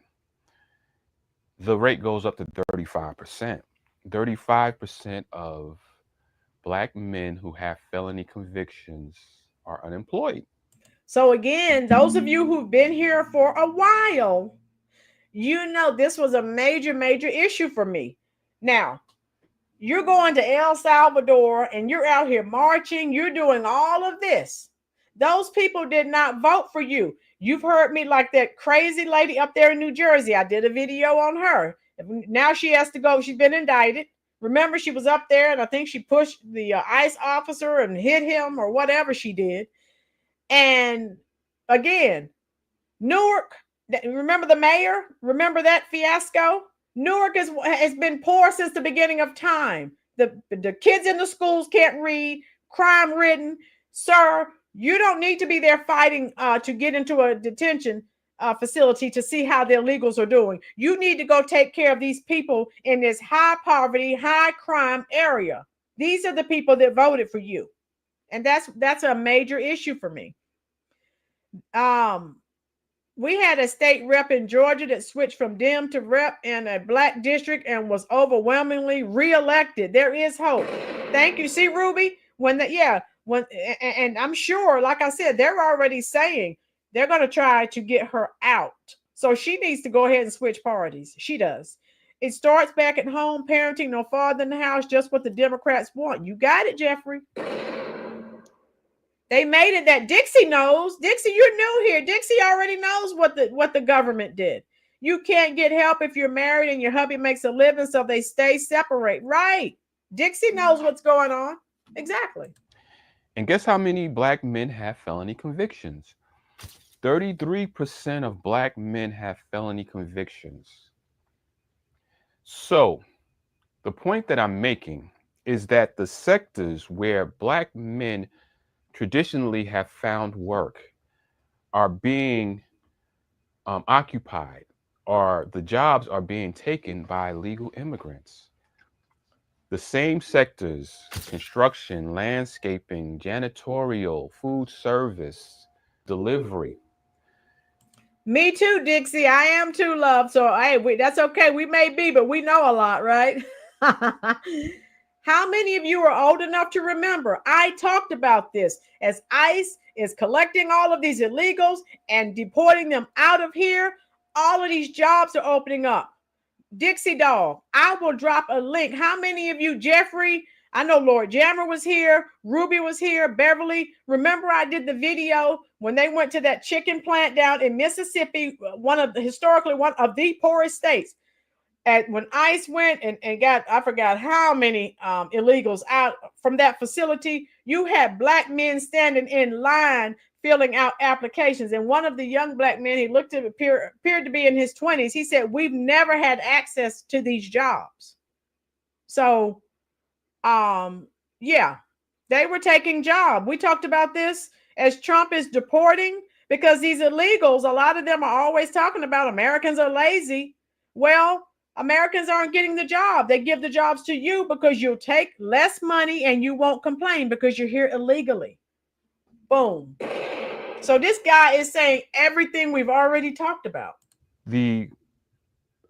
the rate goes up to 35%. 35% of Black men who have felony convictions are unemployed. So again, those of you who've been here for a while, you know this was a major, major issue for me. Now, you're going to El Salvador and you're out here marching. You're doing all of this. Those people did not vote for you. You've heard me like that crazy lady up there in New Jersey. I did a video on her. Now she has to go. She's been indicted. Remember, she was up there and I think she pushed the ICE officer and hit him or whatever she did. And again, Newark, remember the mayor? Remember that fiasco? Newark has been poor since the beginning of time. The kids in the schools can't read, crime ridden. Sir, you don't need to be there fighting to get into a detention facility to see how the illegals are doing. You need to go take care of these people in this high poverty, high crime area. These are the people that voted for you. And that's a major issue for me. We had a state rep in Georgia that switched from Dem to rep in a Black district and was overwhelmingly reelected. There is hope. Thank you. See, Ruby, and I'm sure, like I said, they're already saying they're going to try to get her out. So she needs to go ahead and switch parties. She does. It starts back at home, parenting no farther than the house, just what the Democrats want. You got it, Jeffrey. They made it that Dixie knows. Dixie, you're new here. Dixie already knows what the government did. You can't get help if you're married and your hubby makes a living, so they stay separate. Right. Dixie knows what's going on. Exactly. And guess how many Black men have felony convictions? 33% of Black men have felony convictions. So the point that I'm making is that the sectors where Black men traditionally have found work are being occupied, or the jobs are being taken by legal immigrants. The same sectors, construction, landscaping, janitorial, food service, delivery. Me too, Dixie. I am too, love. So hey, that's okay. We may be, but we know a lot, right? How many of you are old enough to remember? I talked about this as ICE is collecting all of these illegals and deporting them out of here. All of these jobs are opening up. Dixie Doll, I will drop a link. How many of you, Jeffrey? I know Lord Jammer was here. Ruby was here. Beverly. Remember I did the video when they went to that chicken plant down in Mississippi, one of the poorest states. When ICE went and got, I forgot how many illegals out from that facility, you had Black men standing in line filling out applications. And one of the young Black men, he looked at appeared to be in his 20s. He said, we've never had access to these jobs. So, yeah, they were taking jobs. We talked about this as Trump is deporting, because these illegals, a lot of them are always talking about Americans are lazy. Well, Americans aren't getting the job. They give the jobs to you because you'll take less money and you won't complain because you're here illegally. Boom. So this guy is saying everything we've already talked about. The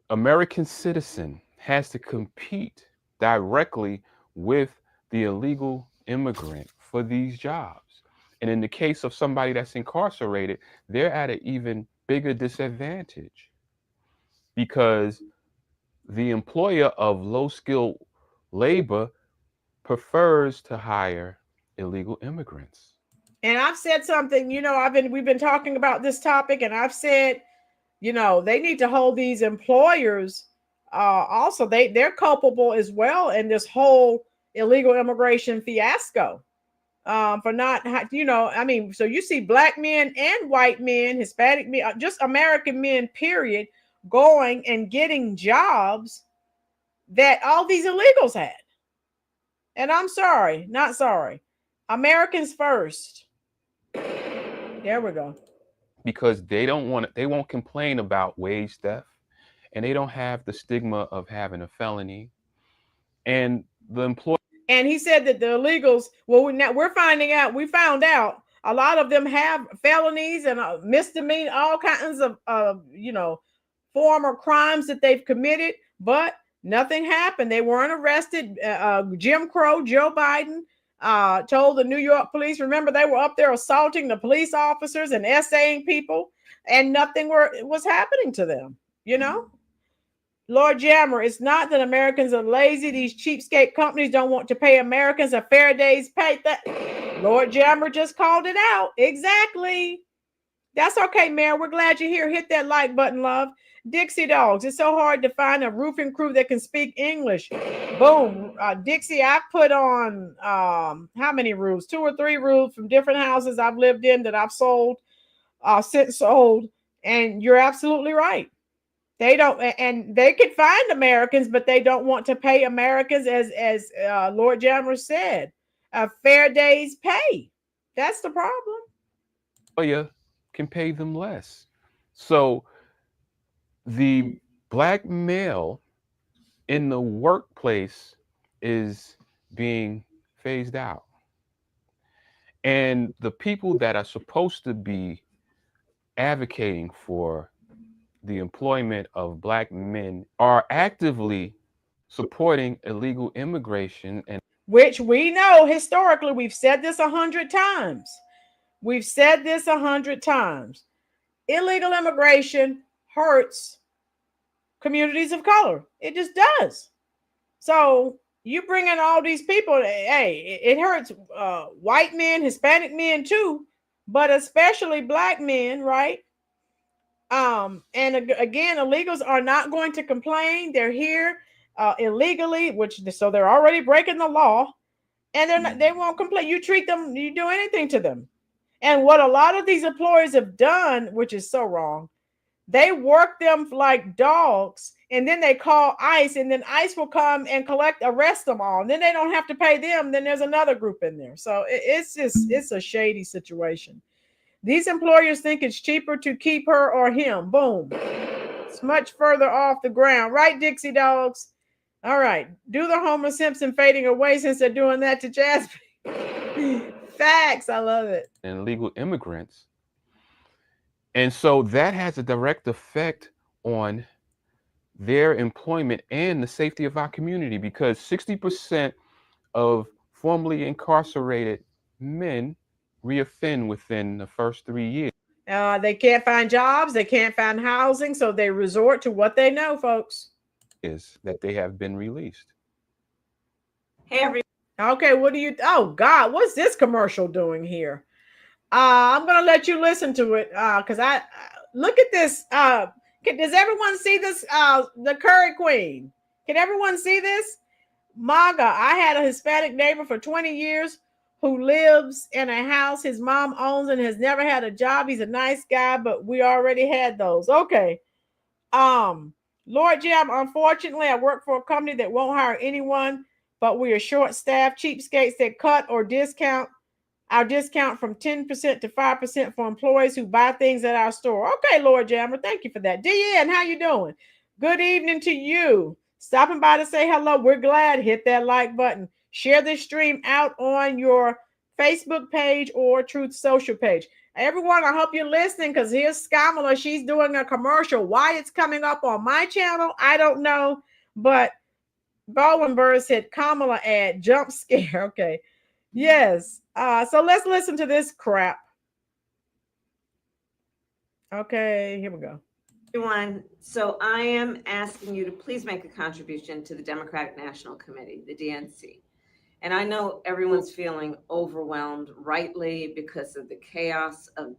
American citizen has to compete directly with the illegal immigrant for these jobs. And in the case of somebody that's incarcerated, they're at an even bigger disadvantage because the employer of low skilled labor prefers to hire illegal immigrants. And I've said something, we've been talking about this topic, and I've said, they need to hold these employers. Also, they're culpable as well in this whole illegal immigration fiasco. For not, so you see black men and white men, Hispanic men, just American men, period, going and getting jobs that all these illegals had. And I'm sorry, not sorry. Americans first. There we go. Because they won't complain about wage theft, and they don't have the stigma of having a felony. And the employer. And he said that the illegals, well, we found out a lot of them have felonies and misdemeanor, all kinds of, former crimes that they've committed, but nothing happened. They weren't arrested. Jim Crow, Joe Biden, told the New York police, remember, they were up there assaulting the police officers and essaying people, and nothing was happening to them, Lord Jammer, it's not that Americans are lazy. These cheapskate companies don't want to pay Americans a fair day's pay. Lord Jammer just called it out. Exactly. That's okay, Mayor. We're glad you're here. Hit that like button, love. Dixie Dogs. It's so hard to find a roofing crew that can speak English. Boom. Dixie, I put on how many roofs? 2 or 3 roofs from different houses I've lived in that I've sold, since sold. And you're absolutely right. They don't, and they could find Americans, but they don't want to pay Americans, as Lord Jammer said, a fair day's pay. That's the problem. Oh yeah, can pay them less. So the black male in the workplace is being phased out. And the people that are supposed to be advocating for the employment of black men are actively supporting illegal immigration, and which we know historically, we've said this 100 times. We've said this 100 times. Illegal immigration hurts communities of color. It just does. So you bring in all these people, hey, it hurts white men, Hispanic men too, but especially black men, right? And again, illegals are not going to complain. They're here illegally, so they're already breaking the law, and they won't complain. You treat them, you do anything to them. And what a lot of these employers have done, which is so wrong, they work them like dogs, and then they call ICE, and then ICE will come and arrest them all. And then they don't have to pay them. Then there's another group in there. So it's a shady situation. These employers think it's cheaper to keep her or him. Boom. It's much further off the ground. Right, Dixie Dogs? All right. Do the Homer Simpson fading away since they're doing that to Jasmine. Facts. I love it. And illegal immigrants. And so that has a direct effect on their employment and the safety of our community, because 60% of formerly incarcerated men reoffend within the first 3 years. They can't find jobs. They can't find housing. So they resort to what they know, folks. Is that they have been released. Hey, everyone. Okay, oh God, what's this commercial doing here? I'm going to let you listen to it because look at this. Does everyone see this? The Curry Queen. Can everyone see this? MAGA. I had a Hispanic neighbor for 20 years who lives in a house his mom owns and has never had a job. He's a nice guy, but we already had those. Okay. Lord Jam, unfortunately, I work for a company that won't hire anyone, but we are short-staffed cheapskates that cut or discount our discount from 10% to 5% for employees who buy things at our store. Okay, Lord Jammer, thank you for that. DN, how you doing? Good evening to you. Stopping by to say hello. We're glad. Hit that like button. Share this stream out on your Facebook page or Truth Social page. Everyone, I hope you're listening, because here's Kamala. She's doing a commercial. Why it's coming up on my channel, I don't know. But Bowenberg said Kamala ad jump scare. Okay. Yes. So let's listen to this crap. Okay, here we go. Everyone, so I am asking you to please make a contribution to the Democratic National Committee, the DNC. And I know everyone's feeling overwhelmed, rightly, because of the chaos of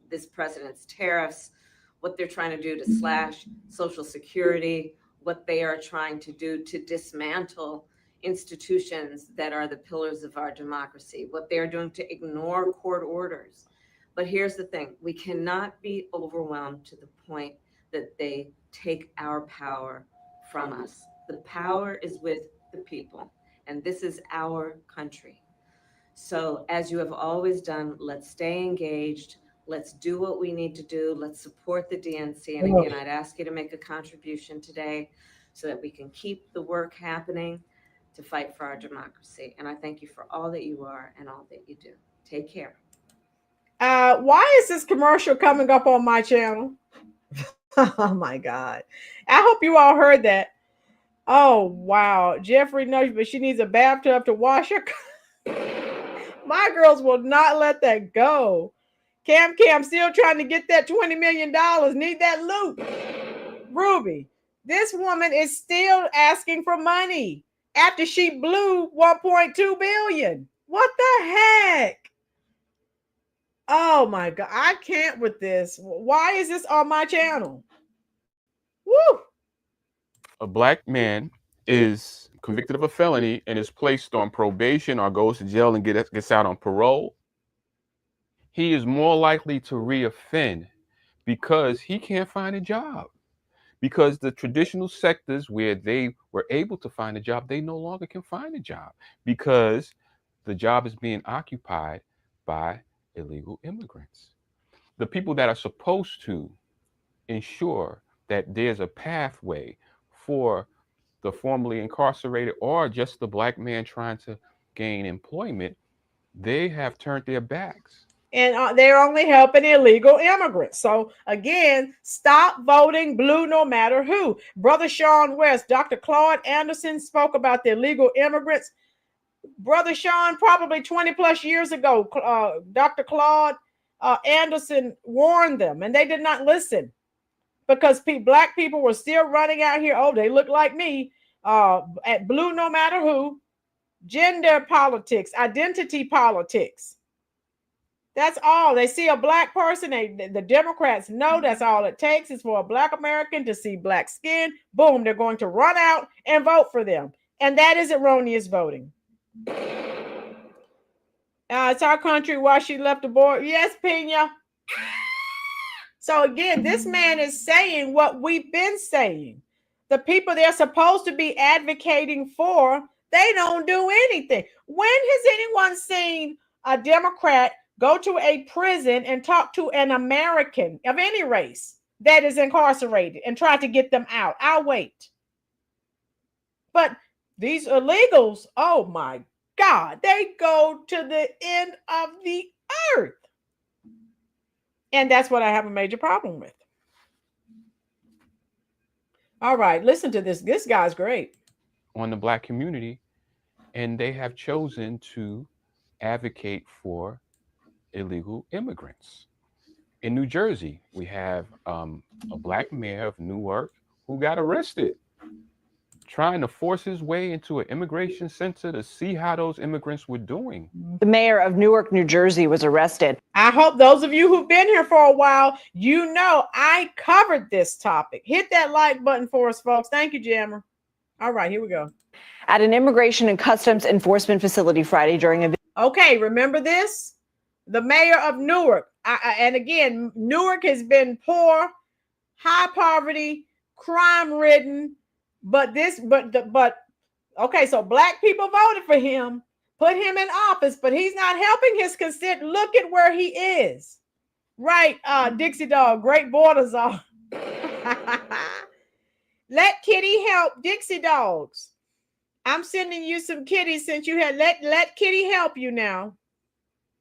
this president's tariffs, what they're trying to do to slash Social Security, what they are trying to do to dismantle institutions that are the pillars of our democracy, what they are doing to ignore court orders. But here's the thing, we cannot be overwhelmed to the point that they take our power from us. The power is with the people, and this is our country. So as you have always done, let's stay engaged. Let's do what we need to do. Let's support the DNC. And again, I'd ask you to make a contribution today so that we can keep the work happening to fight for our democracy. And I thank you for all that you are and all that you do. Take care. Why is this commercial coming up on my channel? Oh my God. I hope you all heard that. Oh, wow. Jeffrey knows, but she needs a bathtub to wash her. My girls will not let that go. Cam still trying to get that $20 million. Need that loot. Ruby, this woman is still asking for money after she blew 1.2 billion. What the heck? Oh my God, I can't with this. Why is this on my channel? Woo! A black man is convicted of a felony and is placed on probation or goes to jail and gets out on parole. He is more likely to reoffend because he can't find a job. Because the traditional sectors where they were able to find a job, they no longer can find a job because the job is being occupied by illegal immigrants. The people that are supposed to ensure that there's a pathway for the formerly incarcerated or just the black man trying to gain employment, they have turned their backs. And they're only helping illegal immigrants. So again, stop voting blue no matter who. Brother Sean West, Dr. Claude Anderson spoke about the illegal immigrants. Brother Sean, probably 20 plus years ago, Dr. Claude Anderson warned them, and they did not listen because black people were still running out here. Oh, they look like me. At blue no matter who. Gender politics, identity politics. That's all. They see a black person. The Democrats know that's all it takes is for a black American to see black skin. Boom, they're going to run out and vote for them. And that is erroneous voting. It's our country. Why she left the board. Yes, Pena. So again, this man is saying what we've been saying. The people they're supposed to be advocating for, they don't do anything. When has anyone seen a Democrat go to a prison and talk to an American of any race that is incarcerated and try to get them out? I'll wait. But these illegals, oh my God, they go to the end of the earth. And that's what I have a major problem with. All right, listen to this. This guy's great. On the black community, and they have chosen to advocate for illegal immigrants. In New Jersey, we have a black mayor of Newark who got arrested trying to force his way into an immigration center to see how those immigrants were doing. The mayor of Newark, New Jersey was arrested. I hope those of you who've been here for a while, you know I covered this topic. Hit that like button for us, folks. Thank you, Jammer. All right, here we go. At an immigration and customs enforcement facility Friday during a... Okay, remember this? The mayor of Newark. And again, Newark has been poor, high poverty, crime-ridden. Okay, so black people voted for him, put him in office, but he's not helping his constituents. Look at where he is. Right, Dixie Dog, great borders are. Let Kitty help Dixie Dogs. I'm sending you some kitties since you had let Kitty help you now.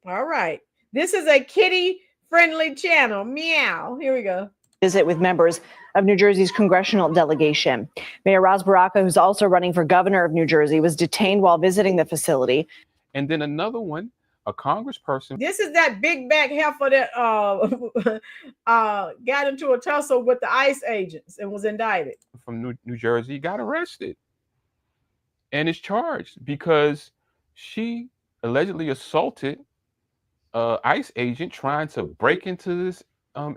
All right. This is a kitty-friendly channel. Meow. Here we go. Visit with members of New Jersey's congressional delegation. Mayor Ras Baraka, who's also running for governor of New Jersey, was detained while visiting the facility. And then another one, a congressperson. This is that big back heifer that got into a tussle with the ICE agents and was indicted. From New Jersey got arrested and is charged because she allegedly assaulted an ICE agent trying to break into this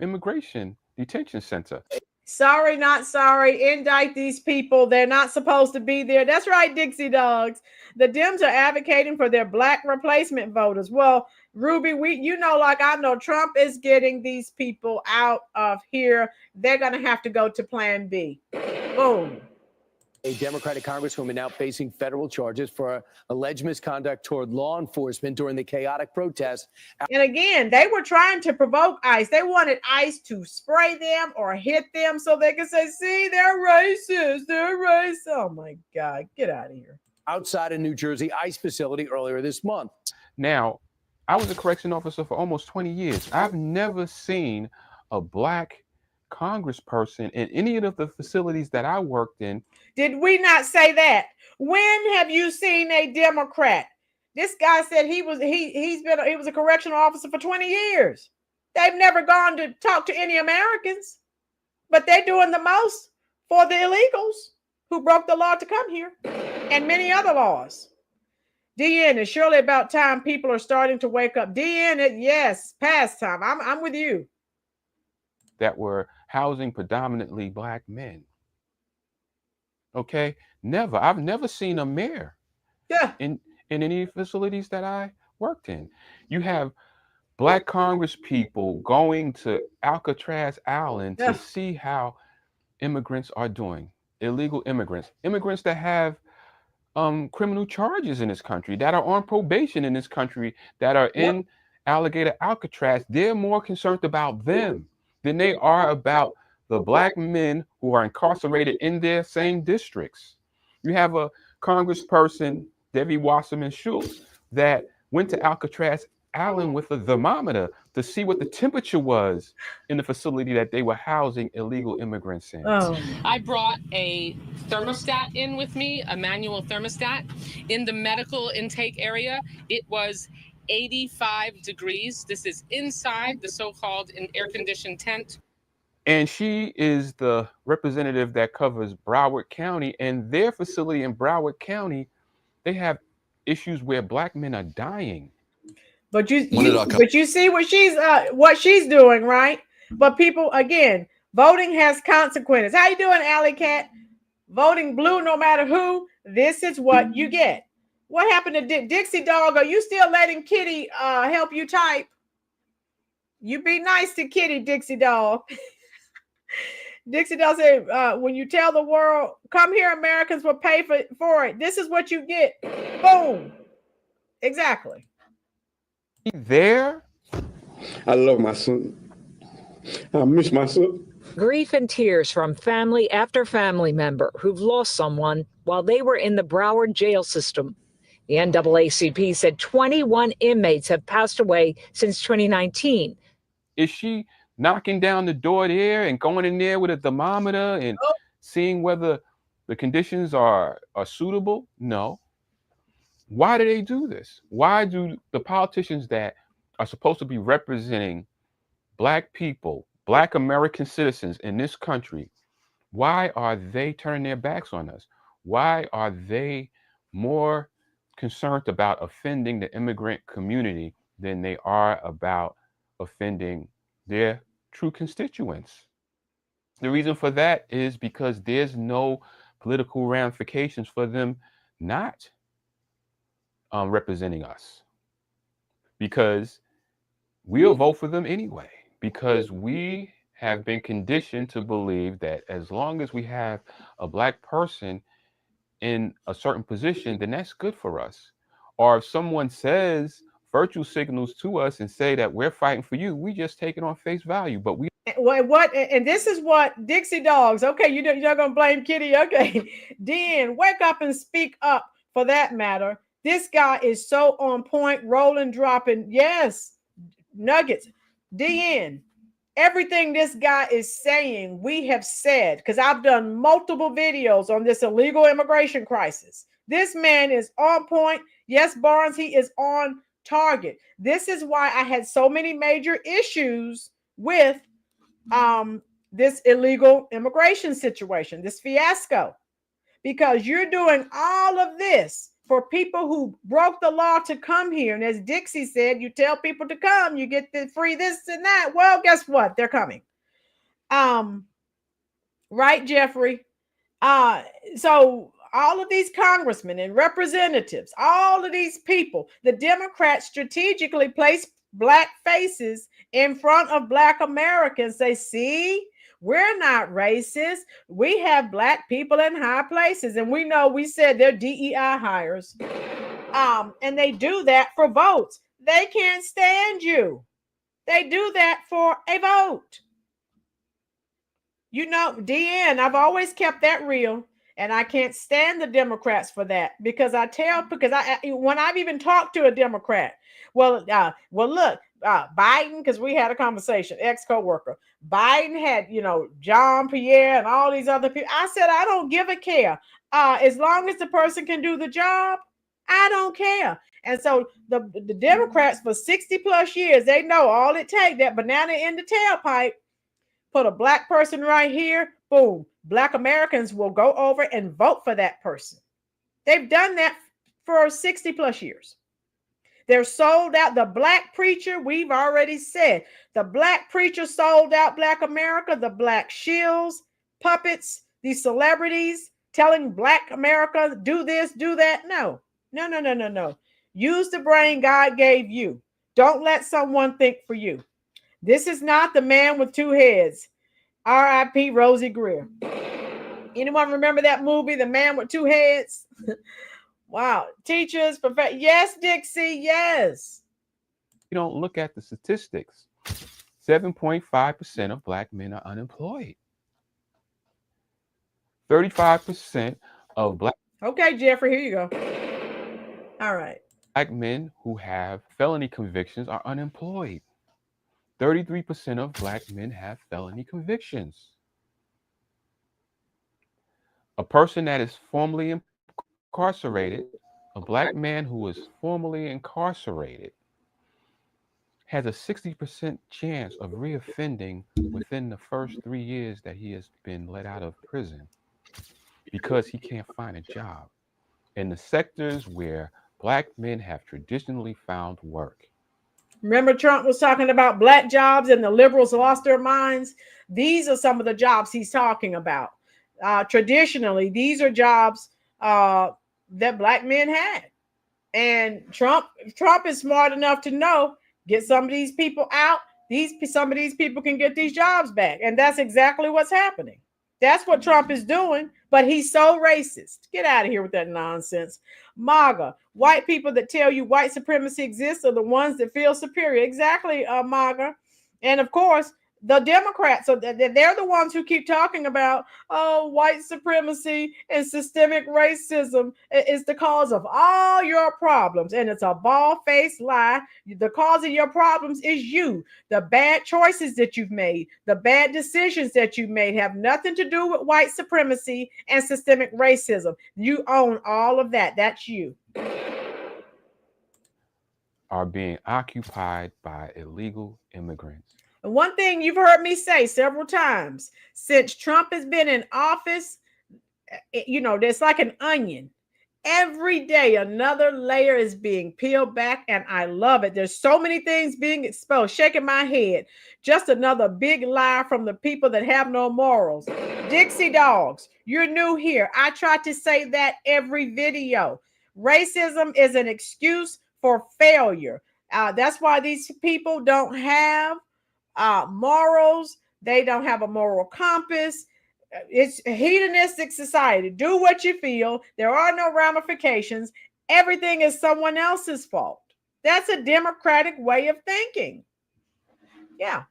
immigration detention center. Sorry, not sorry. Indict these people. They're not supposed to be there. That's right, Dixie Dogs. The Dems are advocating for their black replacement voters. Well, Ruby, like I know Trump is getting these people out of here. They're going to have to go to Plan B. Boom. A Democratic Congresswoman now facing federal charges for alleged misconduct toward law enforcement during the chaotic protest. And again, they were trying to provoke ICE. They wanted ICE to spray them or hit them so they could say, see, they're racist. They're racist. Oh, my God. Get out of here. Outside a New Jersey ICE facility earlier this month. Now, I was a correction officer for almost 20 years. I've never seen a black congressperson in any of the facilities that I worked in. Did we not say that? When have you seen a Democrat? This guy said he was a correctional officer for 20 years. They've never gone to talk to any Americans, but they're doing the most for the illegals who broke the law to come here and many other laws. DN, it's surely about time people are starting to wake up. DN, yes, past time. I'm with you. That were housing predominantly black men. Okay, I've never seen a mayor in any facilities that I worked in. You have black Congress people going to Alcatraz Island to see how immigrants are doing, illegal immigrants that have criminal charges in this country, that are on probation in this country, that are in Alligator Alcatraz. They're more concerned about them than they are about the black men who are incarcerated in their same districts. You have a congressperson, Debbie Wasserman Schultz, that went to Alcatraz Island with a thermometer to see what the temperature was in the facility that they were housing illegal immigrants in. Oh. I brought a thermostat in with me, a manual thermostat. In the medical intake area, it was 85 degrees. This is inside the so-called air-conditioned tent. And she is the representative that covers Broward County, and their facility in Broward County, they have issues where black men are dying. But you see what she's doing, right? But people, again, voting has consequences. How you doing, Alley Cat? Voting blue, no matter who, this is what you get. What happened to Dixie Dog? Are you still letting Kitty help you type? You be nice to Kitty, Dixie Dog. Dixie Dog said, when you tell the world, come here, Americans will pay for it. This is what you get. Boom. Exactly. There. I love my son. I miss my son. Grief and tears from family after family member who've lost someone while they were in the Broward jail system. The NAACP said 21 inmates have passed away since 2019. Is she knocking down the door there and going in there with a thermometer and seeing whether the conditions are suitable? No. Why do they do this? Why do the politicians that are supposed to be representing black people, black American citizens in this country, why are they turning their backs on us? Why are they more concerned about offending the immigrant community than they are about offending their true constituents? The reason for that is because there's no political ramifications for them not representing us, because we'll vote for them anyway, because we have been conditioned to believe that as long as we have a black person in a certain position, then that's good for us. Or if someone says virtue signals to us and say that we're fighting for you, we just take it on face value. But we and this is what Dixie Dogs. Okay, you're not gonna blame Kitty. Okay, Dan, wake up and speak up for that matter. This guy is so on point, rolling, dropping. Yes, nuggets. DN, everything this guy is saying, we have said, because I've done multiple videos on this illegal immigration crisis. This man is on point. Yes, Barnes, he is on target. This is why I had so many major issues with this illegal immigration situation, this fiasco, because you're doing all of this for people who broke the law to come here. And as Dixie said, you tell people to come, you get the free this and that. Well, guess what? They're coming. Right, Jeffrey? So all of these congressmen and representatives, all of these people, the Democrats strategically place black faces in front of black Americans. Say, see, we're not racist. We have black people in high places. And we know, we said they're DEI hires. And they do that for votes. They can't stand you. They do that for a vote. You know, DN, I've always kept that real. And I can't stand the Democrats for that, because when I've even talked to a Democrat, look, Biden, because we had a conversation, ex-coworker, Biden had, John Pierre and all these other people. I said, I don't give a care. As long as the person can do the job, I don't care. And so the Democrats for 60 plus years, they know all it takes, that banana in the tailpipe, put a black person right here, boom, black Americans will go over and vote for that person. They've done that for 60 plus years. They're sold out. The black preacher, we've already said, the black preacher sold out black America, the black shills, puppets, these celebrities telling black America, do this, do that. No. Use the brain God gave you. Don't let someone think for you. This is not the man with two heads. R.I.P. Rosie Greer. Anyone remember that movie, The Man with Two Heads? Wow. Teachers, yes, Dixie, yes. You don't look at the statistics. 7.5% of black men are unemployed. 35% of black. Okay, Jeffrey, here you go. All right. Black men who have felony convictions are unemployed. 33% of black men have felony convictions. A person that is formerly incarcerated, a black man who is formerly incarcerated, has a 60% chance of reoffending within the first 3 years that he has been let out of prison, because he can't find a job in the sectors where black men have traditionally found work. Remember, Trump was talking about black jobs and the liberals lost their minds. These are some of the jobs he's talking about. Traditionally, these are jobs that black men had. And Trump is smart enough to know, get some of these people out. Some of these people can get these jobs back. And that's exactly what's happening. That's what Trump is doing, but he's so racist. Get out of here with that nonsense. MAGA, white people that tell you white supremacy exists are the ones that feel superior. Exactly, MAGA. And of course, the Democrats, so they're the ones who keep talking about, white supremacy and systemic racism is the cause of all your problems. And it's a bald-faced lie. The cause of your problems is you. The bad choices that you've made, the bad decisions that you've made have nothing to do with white supremacy and systemic racism. You own all of that. That's you. Are being occupied by illegal immigrants. And one thing you've heard me say several times, since Trump has been in office, there's like an onion. Every day, another layer is being peeled back, and I love it. There's so many things being exposed, shaking my head. Just another big lie from the people that have no morals. Dixie dogs, you're new here. I try to say that every video. Racism is an excuse for failure. That's why these people don't have morals. They don't have a moral compass. It's a hedonistic society. Do what you feel. There are no ramifications. Everything is someone else's fault. That's a democratic way of thinking. Yeah.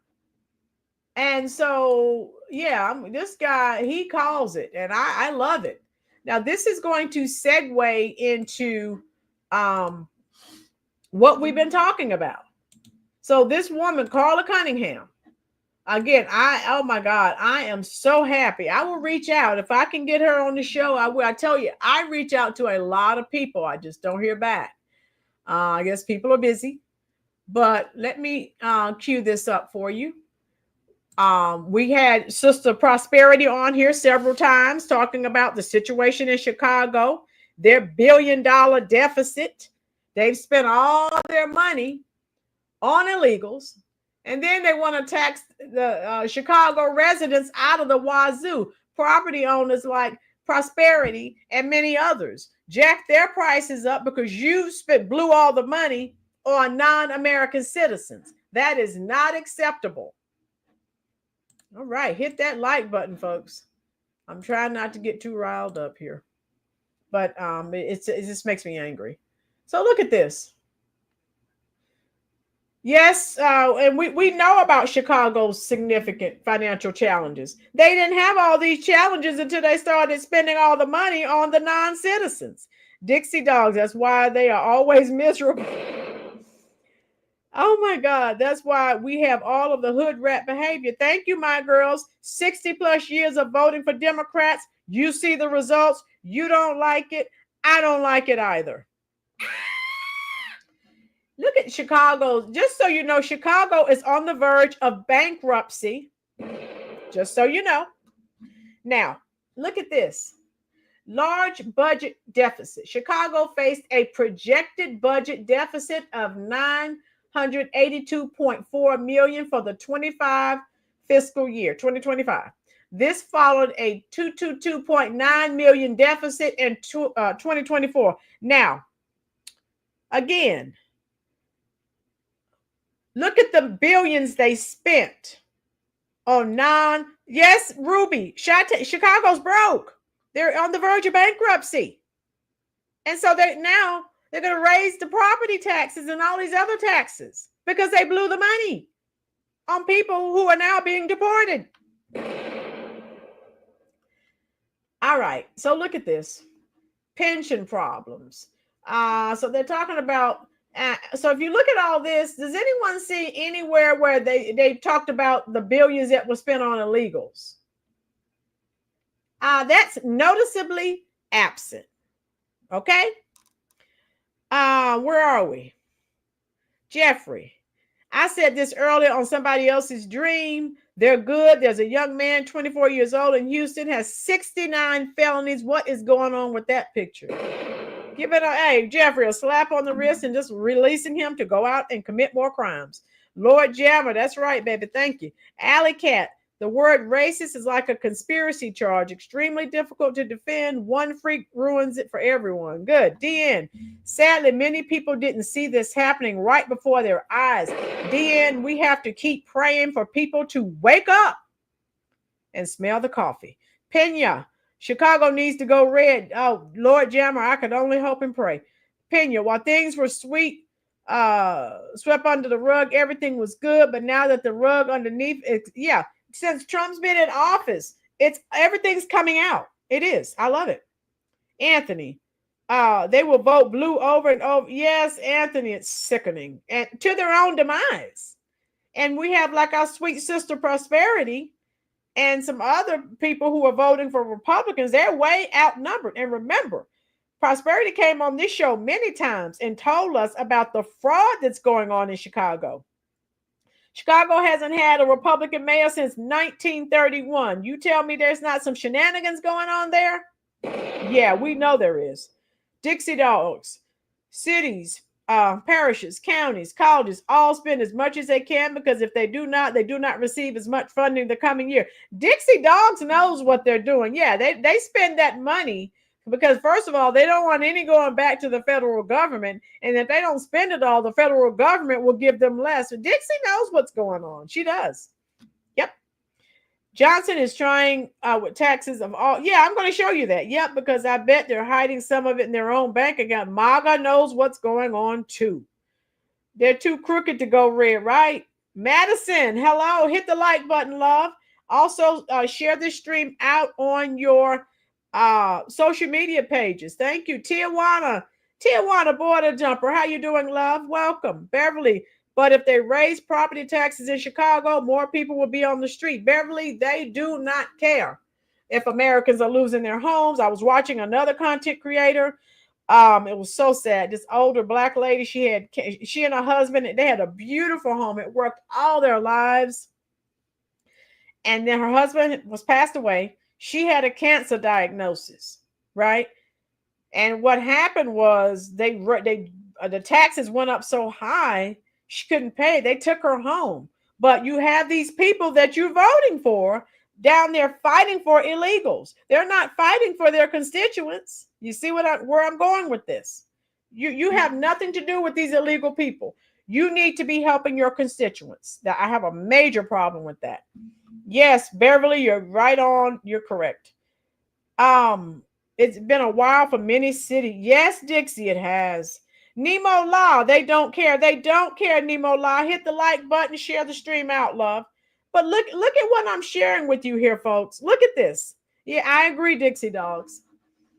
And so, this guy, he calls it, and I love it. Now, this is going to segue into what we've been talking about. So this woman, Carla Cunningham, again, oh my God, I am so happy. I will reach out. If I can get her on the show, I will. I tell you, I reach out to a lot of people. I just don't hear back. I guess people are busy. But let me cue this up for you. We had Sister Prosperity on here several times talking about the situation in Chicago, their $1 billion deficit. They've spent all their money on illegals, and then they want to tax the Chicago residents out of the wazoo. Property owners like Prosperity and many others jack their prices up because you blew all the money on non-American citizens. That is not acceptable. All right, hit that like button, folks. I'm trying not to get too riled up here, but it just makes me angry. So look at this. Yes, and we know about Chicago's significant financial challenges. They didn't have all these challenges until they started spending all the money on the non-citizens. Dixie dogs, that's why they are always miserable. Oh my God, that's why we have all of the hood rat behavior. Thank you, my girls. 60 plus years of voting for Democrats. You see the results. You don't like it. I don't like it either. Look at Chicago. Just so you know, Chicago is on the verge of bankruptcy. Just so you know. Now, look at this. Large budget deficit. Chicago faced a projected budget deficit of $982.4 million for the 25 fiscal year, 2025. This followed a $222.9 million deficit in 2024. Now, again, look at the billions they spent on yes, Ruby, Chicago's broke. They're on the verge of bankruptcy. And so they're going to raise the property taxes and all these other taxes because they blew the money on people who are now being deported. All right. So look at this. Pension problems. So they're talking about, so if you look at all this, does anyone see anywhere where they talked about the billions that were spent on illegals? That's noticeably absent. Okay. Where are we? Jeffrey, I said this earlier on somebody else's dream. They're good. There's a young man, 24 years old in Houston, has 69 felonies. What is going on with that picture? Give it hey, Jeffrey, a slap on the wrist and just releasing him to go out and commit more crimes. Lord Jammer, that's right, baby. Thank you. Alley Cat, the word racist is like a conspiracy charge, extremely difficult to defend. One freak ruins it for everyone. Good. DN, sadly, many people didn't see this happening right before their eyes. DN, we have to keep praying for people to wake up and smell the coffee. Pena, Chicago needs to go red. Oh, Lord Jammer, I could only hope and pray. Pena, while things were swept under the rug, everything was good. But now that the rug underneath it, since Trump's been in office, everything's coming out. It is. I love it. Anthony, they will vote blue over and over. Yes, Anthony, it's sickening. And to their own demise. And we have like our sweet sister Prosperity and some other people who are voting for Republicans. They're way outnumbered. And remember, Prosperity came on this show many times and told us about the fraud that's going on in Chicago. Chicago hasn't had a Republican mayor since 1931. You tell me there's not some shenanigans going on there? Yeah, we know there is. Dixie dogs, cities, parishes, counties, colleges, all spend as much as they can because if they do not receive as much funding the coming year. Dixie dogs knows what they're doing. Yeah, they spend that money because, first of all, they don't want any going back to the federal government. And if they don't spend it all, the federal government will give them less. So Dixie knows what's going on. She does. Yep. Johnson is trying with taxes of all. Yeah, I'm going to show you that. Yep, because I bet they're hiding some of it in their own bank account. MAGA knows what's going on, too. They're too crooked to go red, right? Madison, hello. Hit the like button, love. Also, share this stream out on your social media pages. Thank you. Tijuana border jumper. How you doing, love? Welcome. Beverly, But if they raise property taxes in Chicago, more people will be on the street. Beverly, they do not care if Americans are losing their homes. I was watching another content creator. It was so sad. This older Black lady, she and her husband, they had a beautiful home. It worked all their lives. And then her husband was passed away. She had a cancer diagnosis, right? And what happened was the taxes went up so high, she couldn't pay. They took her home. But you have these people that you're voting for down there fighting for illegals. They're not fighting for their constituents. You see where I'm going with this? You have nothing to do with these illegal people. You need to be helping your constituents. I have a major problem with that. Yes, Beverly, you're right on. You're correct. It's been a while for many cities. Yes, Dixie, it has. Nemo Law, they don't care. They don't care, Nemo Law. Hit the like button, share the stream out, love. But look at what I'm sharing with you here, folks. Look at this. Yeah, I agree, Dixie Dogs.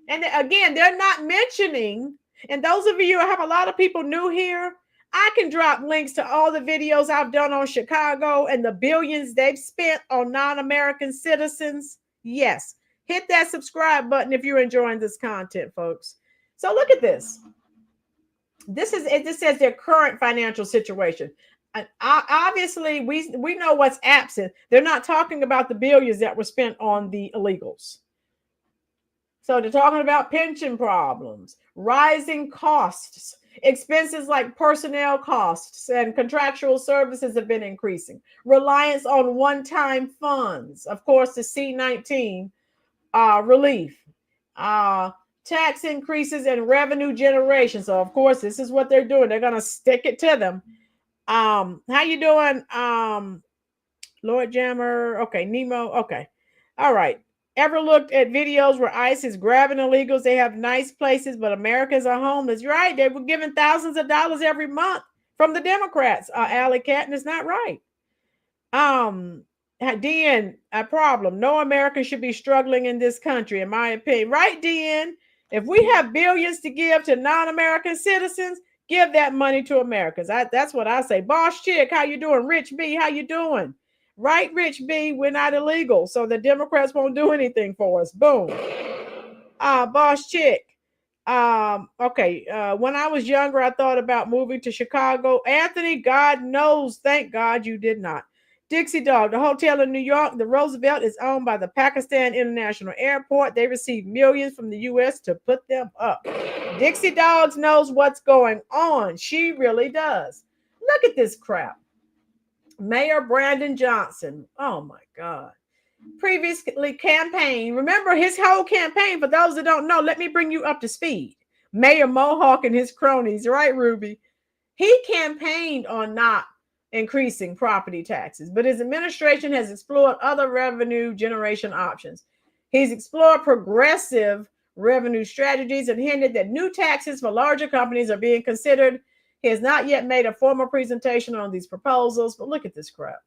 And again, they're not mentioning, and those of you, I have a lot of people new here. I can drop links to all the videos I've done on Chicago and the billions they've spent on non-American citizens. Yes. Hit that subscribe button if you're enjoying this content, folks. So look at this. This says their current financial situation. And obviously, we know what's absent. They're not talking about the billions that were spent on the illegals. So they're talking about pension problems, rising costs, expenses like personnel costs and contractual services have been increasing. Reliance on one-time funds, of course, the C-19 relief, tax increases and revenue generation. So of course, this is what they're doing. They're going to stick it to them. How you doing? Lord Jammer. Okay. Nemo. Okay. All right. Ever looked at videos where ICE is grabbing illegals? They have nice places, but Americans are homeless. You're right. They were giving thousands of dollars every month from the Democrats. Alley Cat, and it's not right. DN, a problem. No American should be struggling in this country, in my opinion. Right, DN? If we have billions to give to non-American citizens, give that money to Americans. That's what I say. Boss Chick, how you doing? Rich B, how you doing? Right, Rich B, we're not illegal, so the Democrats won't do anything for us. Boom. Boss Chick. Okay. When I was younger, I thought about moving to Chicago. Anthony, God knows, thank God you did not. Dixie Dog, the hotel in New York, the Roosevelt, is owned by the Pakistan International Airport. They receive millions from the U.S. to put them up. Dixie Dogs knows what's going on. She really does. Look at this crap. Mayor Brandon Johnson. Oh, my God. Previously campaigned. Remember his whole campaign. For those that don't know, let me bring you up to speed. Mayor Mohawk and his cronies, right, Ruby? He campaigned on not increasing property taxes, but his administration has explored other revenue generation options. He's explored progressive revenue strategies and hinted that new taxes for larger companies are being considered. He has not yet made a formal presentation on these proposals, but look at this crap.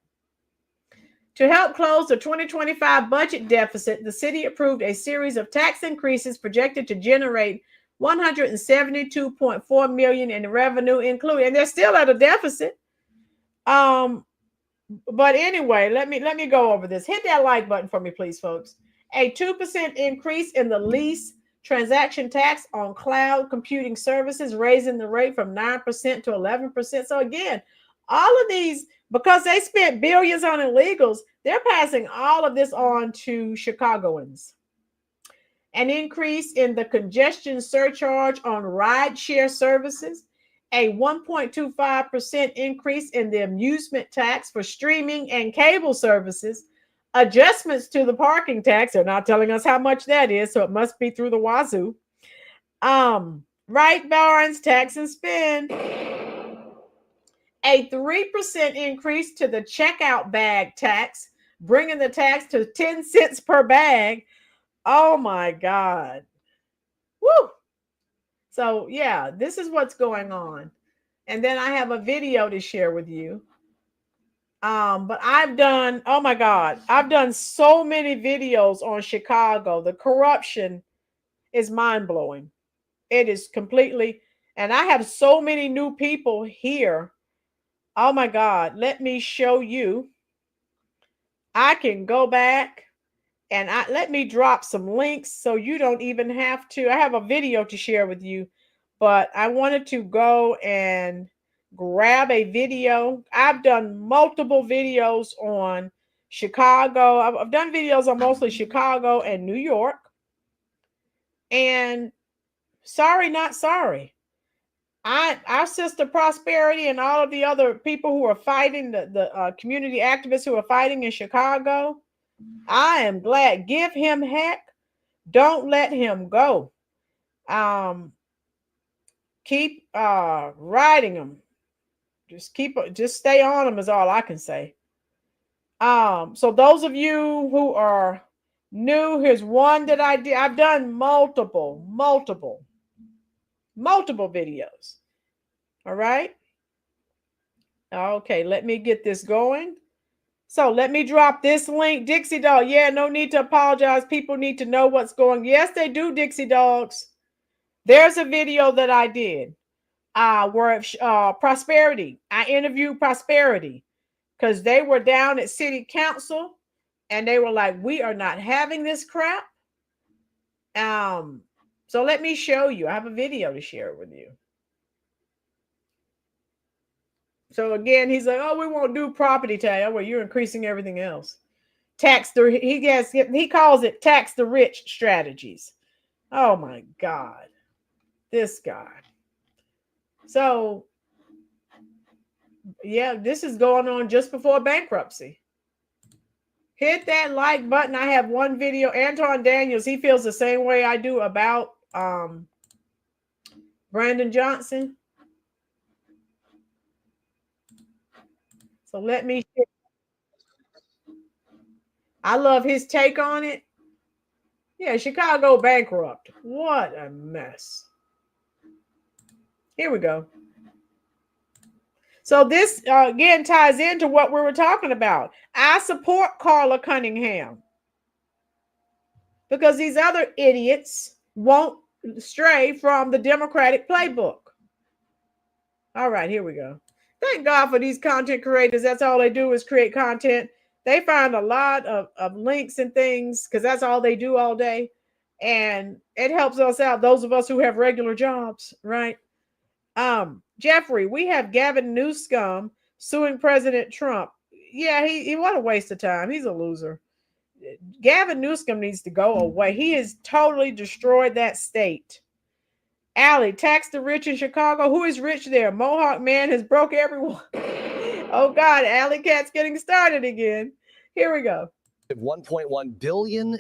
To help close the 2025 budget deficit, the city approved a series of tax increases projected to generate $172.4 million in revenue, including, and they're still at a deficit. But anyway, let me go over this. Hit that like button for me, please, folks. A 2% increase in the lease transaction tax on cloud computing services, raising the rate from 9% to 11%. So again, all of these, because they spent billions on illegals, they're passing all of this on to Chicagoans. An increase in the congestion surcharge on rideshare services, a 1.25% increase in the amusement tax for streaming and cable services, adjustments to the parking tax. They're not telling us how much that is, so it must be through the wazoo. Right, Barnes, tax and spend. A 3% increase to the checkout bag tax, bringing the tax to 10 cents per bag. Oh my God. Woo. So yeah, this is what's going on. And then I have a video to share with you. But I've done, oh my God, I've done so many videos on Chicago. The corruption is mind-blowing. It is completely, and I have so many new people here Oh my God, let me show you. I can go back and let me drop some links so you don't even have to. I have a video to share with you, but I wanted to go and grab a video. I've done multiple videos on Chicago. I've done videos on mostly Chicago and New York. And sorry, not sorry. Our sister Prosperity and all of the other people who are fighting, the community activists who are fighting in Chicago, I am glad. Give him heck. Don't let him go. Keep riding him. Just stay on him is all I can say. So those of you who are new, here's one that I did. I've done multiple videos. All right. Okay, let me get this going. So let me drop this link. Dixie Dog. Yeah, no need to apologize. People need to know what's going. Yes, they do, Dixie Dogs. There's a video that I did where Prosperity. I interviewed Prosperity because they were down at City Council and they were like, we are not having this crap. So let me show you. I have a video to share with you. So again, he's like, oh, we won't do property tax. Well, you're increasing everything else. He calls it tax the rich strategies. Oh my God. This guy. So yeah, this is going on just before bankruptcy. Hit that like button. I have one video. Anton Daniels, he feels the same way I do about Brandon Johnson. So let me share. I love his take on it. Yeah, Chicago bankrupt. What a mess. Here we go. So this again ties into what we were talking about. I support Carla Cunningham because these other idiots won't stray from the Democratic playbook. All right, here we go. Thank God for these content creators. That's all they do is create content. They find a lot of links and things because that's all they do all day. And it helps us out, those of us who have regular jobs, right? Jeffrey, we have Gavin Newsom suing President Trump. Yeah, he what a waste of time. He's a loser. Gavin Newsom needs to go away. He has totally destroyed that state. Allie, tax the rich in Chicago. Who is rich there? Mohawk man has broke everyone. Oh God, Alley Cat's getting started again. Here we go. $1.1 billion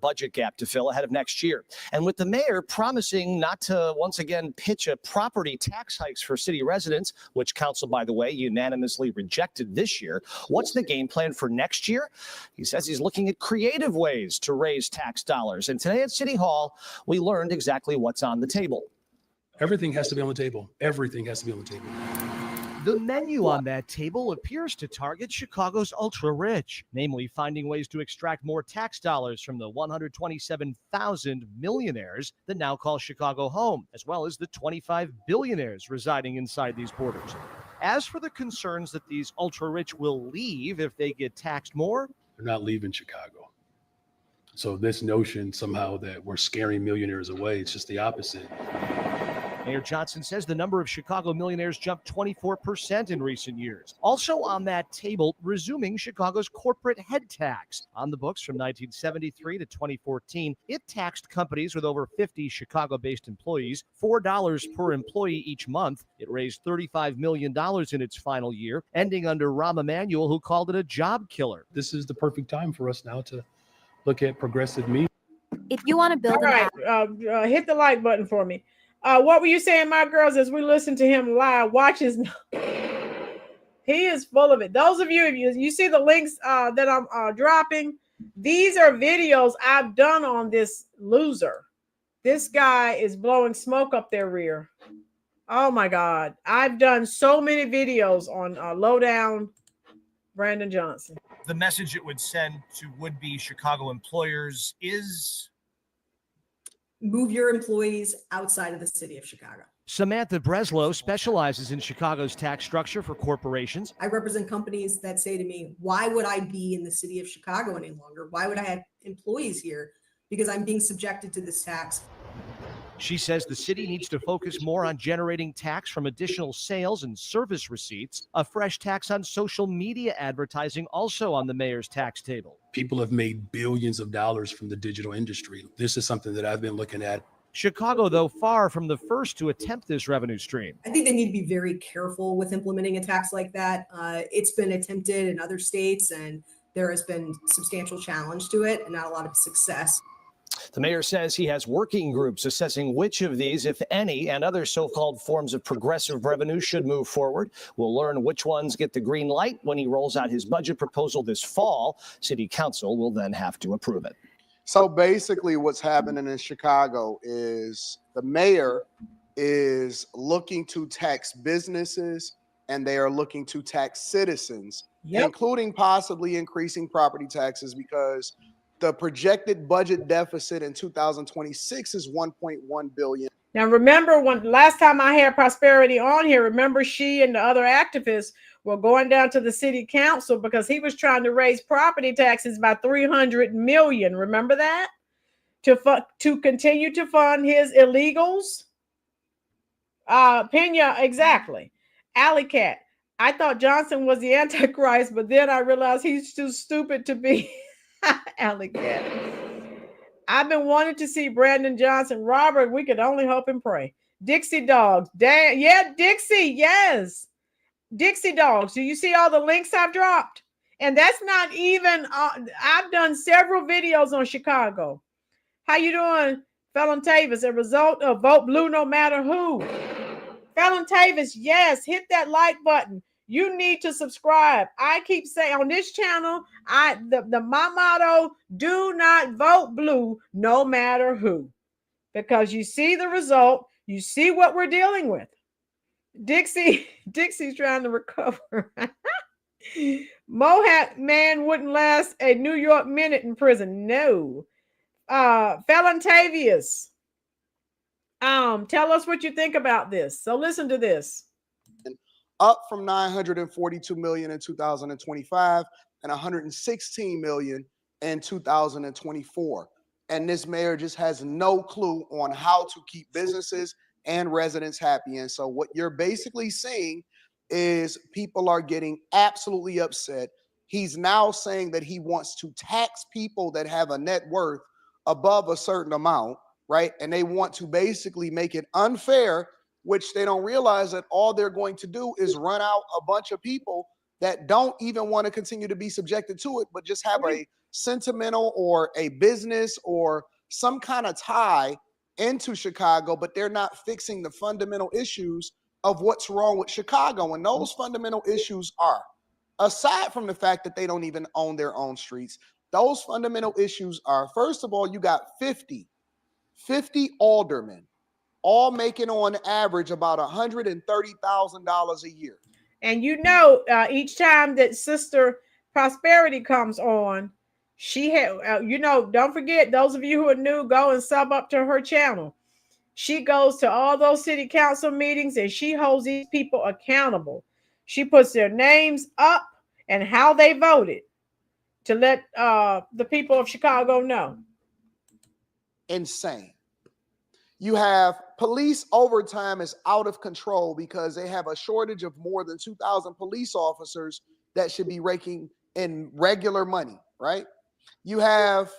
budget gap to fill ahead of next year. And with the mayor promising not to once again pitch a property tax hikes for city residents, which council, by the way, unanimously rejected this year, what's the game plan for next year? He says he's looking at creative ways to raise tax dollars. And today at City Hall, we learned exactly what's on the table. Everything has to be on the table. Everything has to be on the table. The menu on that table appears to target Chicago's ultra-rich, namely finding ways to extract more tax dollars from the 127,000 millionaires that now call Chicago home, as well as the 25 billionaires residing inside these borders. As for the concerns that these ultra-rich will leave if they get taxed more, they're not leaving Chicago. So this notion somehow that we're scaring millionaires away, it's just the opposite. Mayor Johnson says the number of Chicago millionaires jumped 24% in recent years. Also on that table, resuming Chicago's corporate head tax. On the books from 1973 to 2014, it taxed companies with over 50 Chicago-based employees $4 per employee each month. It raised $35 million in its final year, ending under Rahm Emanuel, who called it a job killer. This is the perfect time for us now to look at progressive media. If you want to build hit the like button for me. What were you saying, my girls, as we listen to him live? Watch his. He is full of it. Those of you, if you see the links that I'm dropping, these are videos I've done on this loser. This guy is blowing smoke up their rear. Oh my God. I've done so many videos on low down Brandon Johnson. The message it would send to would-be Chicago employers is move your employees outside of the city of Chicago. Samantha Breslow specializes in Chicago's tax structure for corporations. I represent companies that say to me, why would I be in the city of Chicago any longer? Why would I have employees here? Because I'm being subjected to this tax. She says the city needs to focus more on generating tax from additional sales and service receipts. A fresh tax on social media advertising also on the mayor's tax table. People have made billions of dollars from the digital industry. This is something that I've been looking at. Chicago, though, far from the first to attempt this revenue stream. I think they need to be very careful with implementing a tax like that. It's been attempted in other states, and there has been substantial challenge to it and not a lot of success. The mayor says he has working groups assessing which of these, if any, and other so-called forms of progressive revenue should move forward. We'll learn which ones get the green light when he rolls out his budget proposal this fall. City Council will then have to approve it. So basically what's happening in Chicago is the mayor is looking to tax businesses and they are looking to tax citizens, including possibly increasing property taxes, because the projected budget deficit in 2026 is $1.1 billion. Now, remember when last time I had Prosperity on here, remember she and the other activists were going down to the city council because he was trying to raise property taxes by $300 million. Remember that? To continue to fund his illegals. Pena, exactly. Alley Cat. I thought Johnson was the Antichrist, but then I realized he's too stupid to be Alley Cat. I've been wanting to see Brandon Johnson. Robert, we could only hope and pray. Dixie Dogs. Damn, yeah, Dixie, yes. Dixie Dogs. Do you see all the links I've dropped? And that's not even, I've done several videos on Chicago. How you doing, Felon Tavis? A result of Vote Blue no matter who. Felon Tavis, yes, hit that like button. You need to subscribe. I keep saying on this channel, my motto, do not vote blue no matter who. Because you see the result, you see what we're dealing with. Dixie's trying to recover. Mohat man wouldn't last a New York minute in prison. No. Felon Tavius. Tell us what you think about this. So listen to this. Up from 942 million in 2025 and 116 million in 2024. And this mayor just has no clue on how to keep businesses and residents happy. And so what you're basically seeing is people are getting absolutely upset. He's now saying that he wants to tax people that have a net worth above a certain amount, right? And they want to basically make it unfair, which they don't realize that all they're going to do is run out a bunch of people that don't even want to continue to be subjected to it, but just have a sentimental or a business or some kind of tie into Chicago, but they're not fixing the fundamental issues of what's wrong with Chicago. And those fundamental issues are, aside from the fact that they don't even own their own streets, those fundamental issues are, first of all, you got 50 aldermen, all making on average about $130,000 a year. And you know, each time that Sister Prosperity comes on, she had, don't forget, those of you who are new, go and sub up to her channel. She goes to all those city council meetings and she holds these people accountable. She puts their names up and how they voted to let the people of Chicago know. Insane. You have police overtime is out of control because they have a shortage of more than 2,000 police officers that should be raking in regular money, right? You have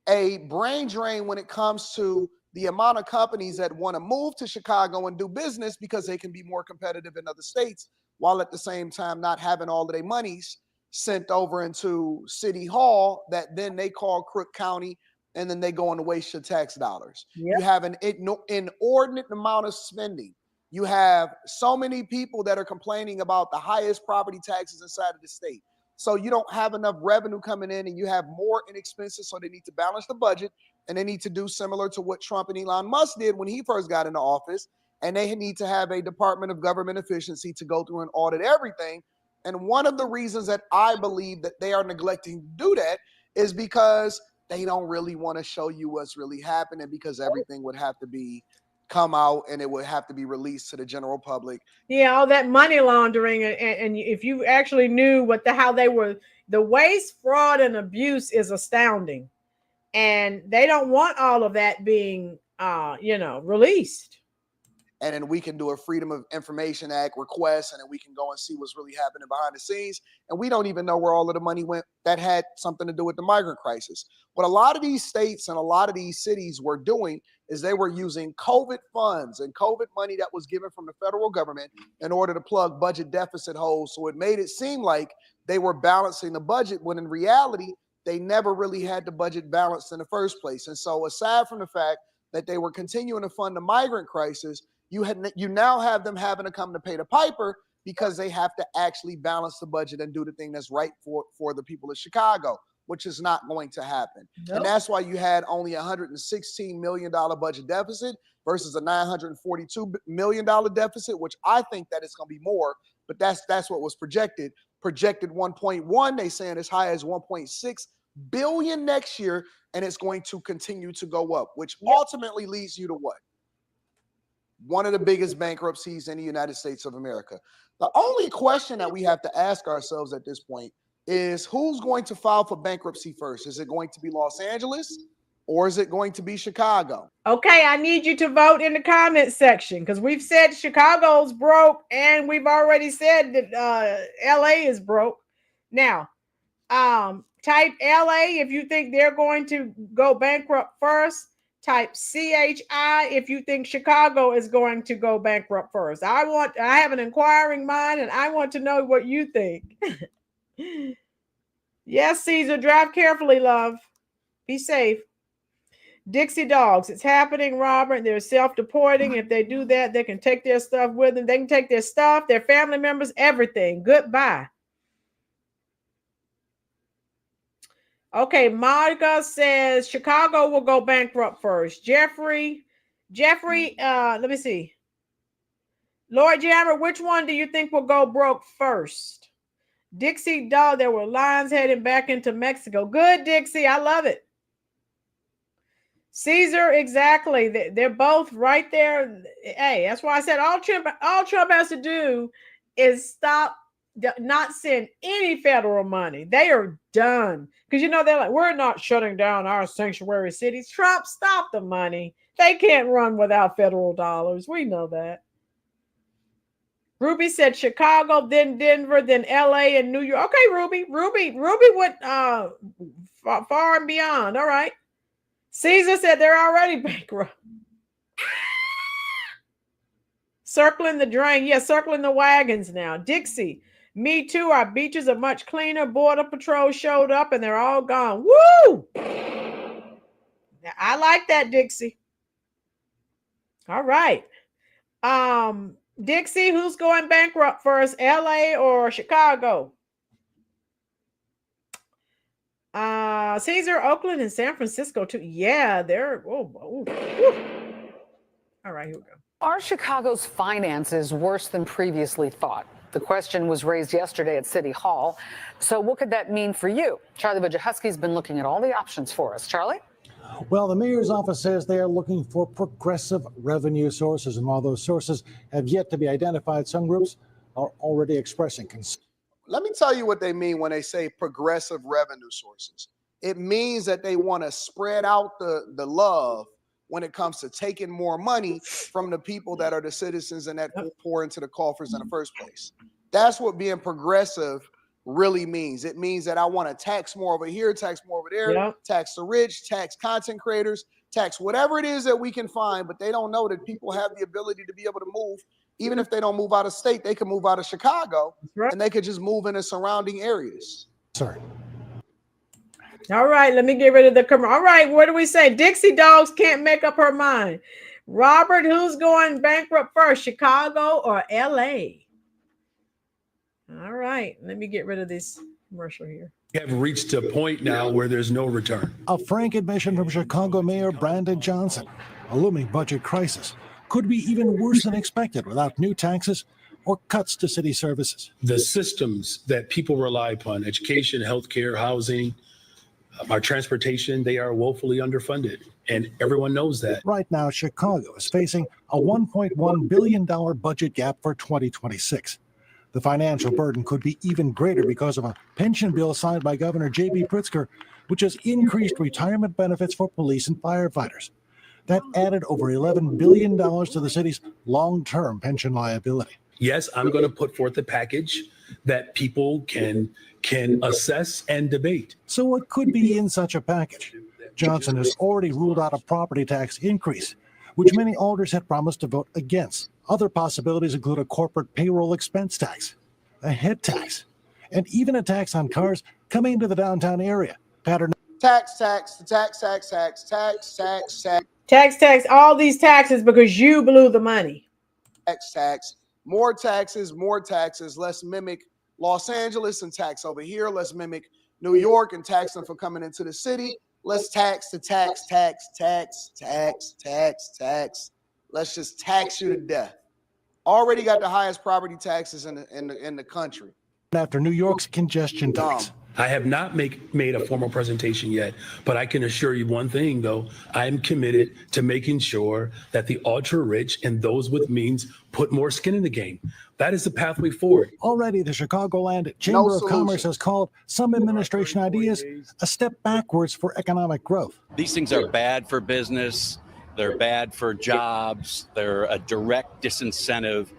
a brain drain when it comes to the amount of companies that want to move to Chicago and do business because they can be more competitive in other states, while at the same time not having all of their monies sent over into City Hall that then they call Crook County, and then they go on to waste your tax dollars. Yep. You have an inordinate amount of spending. You have so many people that are complaining about the highest property taxes inside of the state. So you don't have enough revenue coming in and you have more in expenses, so they need to balance the budget, and they need to do similar to what Trump and Elon Musk did when he first got into office, and they need to have a Department of Government Efficiency to go through and audit everything. And one of the reasons that I believe that they are neglecting to do that is because they don't really want to show you what's really happening because everything would have to be come out and it would have to be released to the general public. Yeah, all that money laundering, and if you actually knew how they were, the waste, fraud, and abuse is astounding, and they don't want all of that being, released. And then we can do a Freedom of Information Act request, and then we can go and see what's really happening behind the scenes. And we don't even know where all of the money went that had something to do with the migrant crisis. What a lot of these states and a lot of these cities were doing is they were using COVID funds and COVID money that was given from the federal government in order to plug budget deficit holes. So it made it seem like they were balancing the budget, when in reality, they never really had the budget balanced in the first place. And so aside from the fact that they were continuing to fund the migrant crisis, you now have them having to come to pay the piper because they have to actually balance the budget and do the thing that's right for the people of Chicago, which is not going to happen. Nope. And that's why you had only $116 million budget deficit versus a $942 million deficit, which I think that it's going to be more, but that's what was projected. Projected 1.1, they saying as high as 1.6 billion next year, and it's going to continue to go up, which ultimately leads you to what? One of the biggest bankruptcies in the United States of America. The only question that we have to ask ourselves at this point is, who's going to file for bankruptcy first? Is it going to be Los Angeles or is it going to be Chicago? Okay, I need you to vote in the comment section, because we've said Chicago's broke and we've already said that LA is broke. Now, type LA if you think they're going to go bankrupt first. Type CHI if you think Chicago is going to go bankrupt first. I have an inquiring mind, and I want to know what you think. Yes, Caesar, drive carefully, love. Be safe. Dixie Dogs, it's happening, Robert. They're self-deporting. If they do that, they can take their stuff with them. They can take their stuff, their family members, everything. Goodbye. Okay, Monica says Chicago will go bankrupt first. Jeffrey, let me see. Lord Jammer, which one do you think will go broke first? Dixie Dog, there were lines heading back into Mexico. Good, Dixie, I love it. Caesar, exactly. They're both right there. Hey, that's why I said all Trump has to do is not send any federal money. They are done. Because, they're like, we're not shutting down our sanctuary cities. Trump, stop the money. They can't run without federal dollars. We know that. Ruby said Chicago, then Denver, then LA, and New York. Okay, Ruby went far and beyond. All right. Caesar said they're already bankrupt. Circling the drain. Yeah, circling the wagons now. Dixie. Me too. Our beaches are much cleaner. Border Patrol showed up and they're all gone. Woo! Now, I like that, Dixie. All right. Dixie, who's going bankrupt first, LA or Chicago? Caesar, Oakland, and San Francisco too. Yeah, they're. All right, here we go. Are Chicago's finances worse than previously thought? The question was raised yesterday at City Hall. So what could that mean for you? Charlie Wojciechowski's been looking at all the options for us. Charlie? Well, the mayor's office says they are looking for progressive revenue sources. And while those sources have yet to be identified, some groups are already expressing concern. Let me tell you what they mean when they say progressive revenue sources. It means that they want to spread out the love when it comes to taking more money from the people that are the citizens and that pour into the coffers in the first place. That's what being progressive really means. It means that I want to tax more over here, tax more over there, tax the rich, tax content creators, tax whatever it is that we can find, but they don't know that people have the ability to be able to move. Even if they don't move out of state, they can move out of Chicago and they could just move in the surrounding areas. Sorry. All right, let me get rid of the camera. All right, what do we say? Dixie Dogs can't make up her mind. Robert, who's going bankrupt first, Chicago or LA? All right, let me get rid of this commercial here. We have reached a point now where there's no return. A frank admission from Chicago Mayor Brandon Johnson. A looming budget crisis could be even worse than expected without new taxes or cuts to city services. The systems that people rely upon, education, healthcare, housing, Our transportation, they are woefully underfunded, and everyone knows that. Right now, Chicago is facing a $1.1 billion budget gap for 2026. The financial burden could be even greater because of a pension bill signed by Governor J.B. Pritzker, which has increased retirement benefits for police and firefighters. That added over $11 billion to the city's long-term pension liability. Yes, I'm going to put forth a package that people can assess and debate. So what could be in such a package? Johnson has already ruled out a property tax increase, which many alders had promised to vote against. Other possibilities include a corporate payroll expense tax, a head tax, and even a tax on cars coming into the downtown area. Tax, all these taxes because you blew the money. Tax, more taxes, let's mimic Los Angeles and tax over here. Let's mimic New York and tax them for coming into the city. Let's tax. Let's just tax you to death. Already got the highest property taxes in the country. After New York's congestion tax. I have not made a formal presentation yet, but I can assure you one thing, though. I am committed to making sure that the ultra-rich and those with means put more skin in the game. That is the pathway forward. Already, the Chicagoland Chamber of Commerce has called some administration ideas a step backwards for economic growth. These things are bad for business. They're bad for jobs. They're a direct disincentive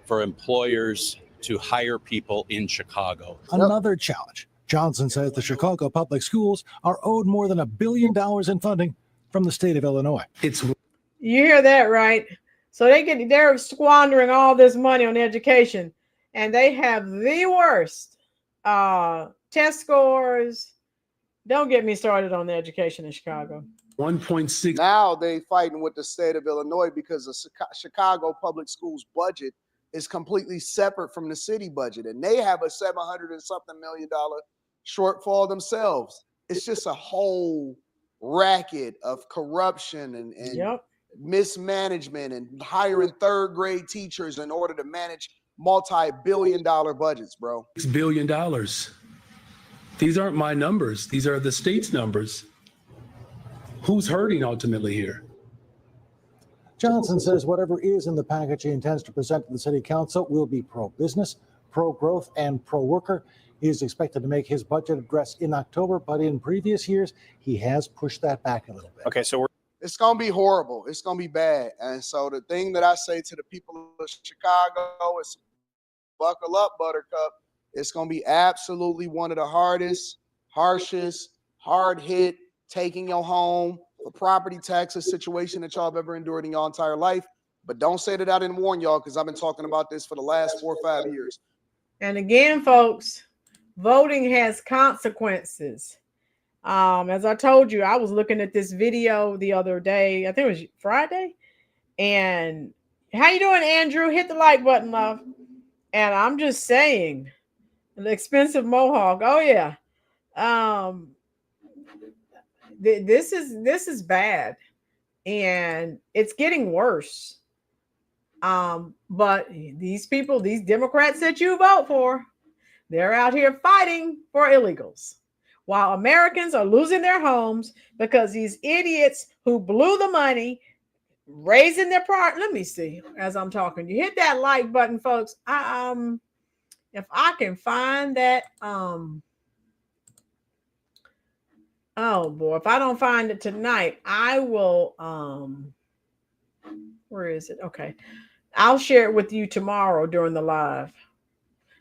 for employers to hire people in Chicago. Another challenge. Johnson says the Chicago public schools are owed more than $1 billion in funding from the state of Illinois. You hear that, right? So they're squandering all this money on education, and they have the worst test scores. Don't get me started on the education in Chicago. 1.6. Now they fighting with the state of Illinois because the Chicago public schools budget is completely separate from the city budget, and they have a $700 and something million shortfall themselves. It's just a whole racket of corruption and mismanagement and hiring third grade teachers in order to manage multi-billion-dollar budgets, bro. $6 billion. These aren't my numbers. These are the state's numbers. Who's hurting ultimately here? Johnson says whatever is in the package he intends to present to the city council will be pro-business, pro-growth, and pro-worker. He is expected to make his budget address in October, but in previous years, he has pushed that back a little bit. Okay, so it's going to be horrible. It's going to be bad. And so the thing that I say to the people of Chicago is buckle up, Buttercup. It's going to be absolutely one of the hardest, harshest, hard hit, taking your home, a property taxes situation that y'all have ever endured in your entire life. But don't say that I didn't warn y'all, because I've been talking about this for the last 4 or 5 years. And again, folks, voting has consequences. As I told you, I was looking at this video the other day. I think it was Friday. And how you doing, Andrew? Hit the like button, love. And I'm just saying, the expensive mohawk. Oh yeah. This is bad, and it's getting worse. But these people, these Democrats that you vote for, they're out here fighting for illegals, while Americans are losing their homes because these idiots who blew the money raising their price. Let me see as I'm talking. You hit that like button, folks. If I can find that, oh boy, if I don't find it tonight, I will, where is it? Okay. I'll share it with you tomorrow during the live.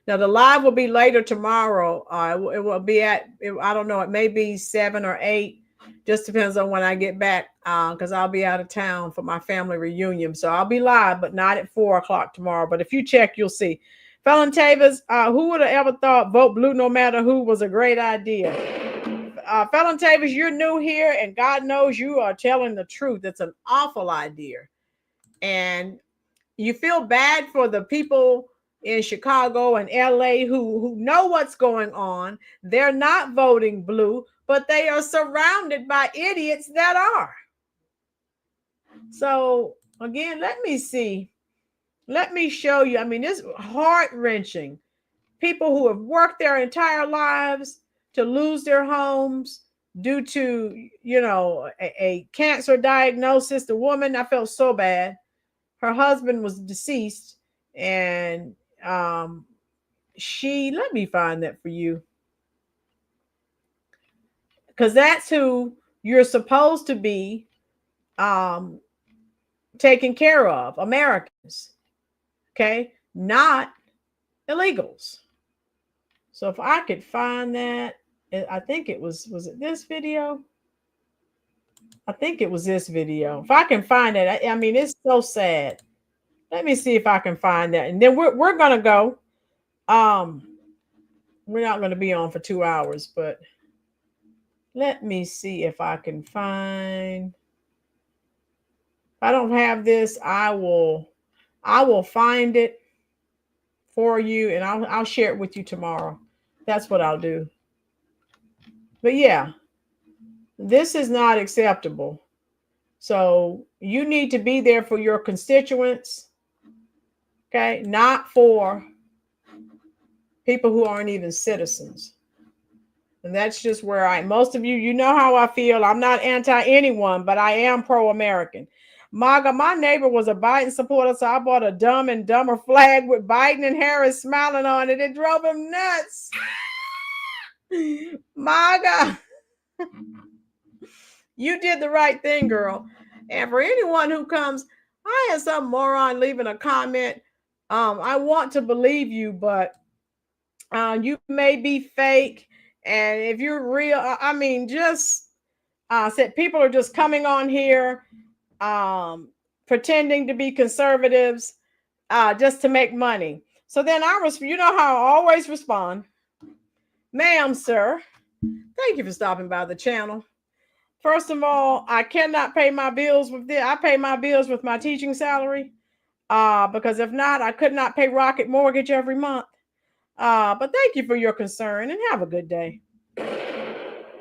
Now the live will be later tomorrow. It will be I don't know, it may be 7 or 8. Just depends on when I get back, because I'll be out of town for my family reunion. So I'll be live, but not at 4 o'clock tomorrow. But if you check, you'll see. Felon Tavis, who would have ever thought vote blue no matter who was a great idea? Felon Tavis, you're new here, and God knows you are telling the truth. It's an awful idea. And you feel bad for the people in Chicago and LA who know what's going on. They're not voting blue, but they are surrounded by idiots that are. So again, let me see. Let me show you. I mean, it's heart-wrenching. People who have worked their entire lives to lose their homes, due to, a cancer diagnosis. The woman, I felt so bad. Her husband was deceased, and let me find that for you, because that's who you're supposed to be taking care of, Americans, okay, not illegals. So if I could find that, I think it was it this video? I think it was this video. If I can find it, I mean, it's so sad. Let me see if I can find that, and then we're gonna go. We're not gonna be on for 2 hours, but let me see if I can find. If I don't have this, I will find it for you, and I'll share it with you tomorrow. That's what I'll do. But yeah, this is not acceptable. So you need to be there for your constituents, okay? Not for people who aren't even citizens. And that's just where most of you know how I feel. I'm not anti anyone, but I am pro-American. MAGA, my neighbor was a Biden supporter, so I bought a Dumb and Dumber flag with Biden and Harris smiling on it. It drove him nuts. MAGA, you did the right thing, girl. And for anyone who comes, I had some moron leaving a comment. I want to believe you, but you may be fake. And if you're real, I mean, just said people are just coming on here pretending to be conservatives just to make money. So then you know how I always respond. Ma'am, sir, thank you for stopping by the channel. First of all, I cannot pay my bills with this. I pay my bills with my teaching salary because if not, I could not pay Rocket Mortgage every month. But thank you for your concern and have a good day.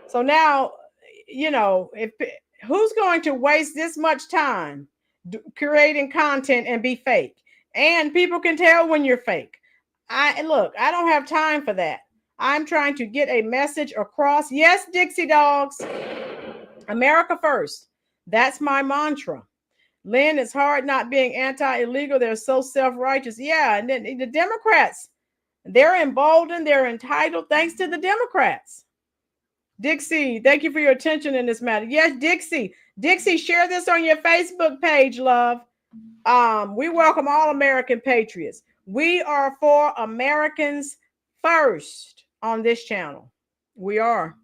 So now, who's going to waste this much time creating content and be fake? And people can tell when you're fake. I don't have time for that. I'm trying to get a message across. Yes, Dixie Dogs. America first. That's my mantra. Lynn, it's hard not being anti-illegal. They're so self-righteous. Yeah, and then the Democrats, they're emboldened, they're entitled, thanks to the Democrats. Dixie, thank you for your attention in this matter. Yes, Dixie. Dixie, share this on your Facebook page, love. We welcome all American patriots. We are for Americans first on this channel. We are.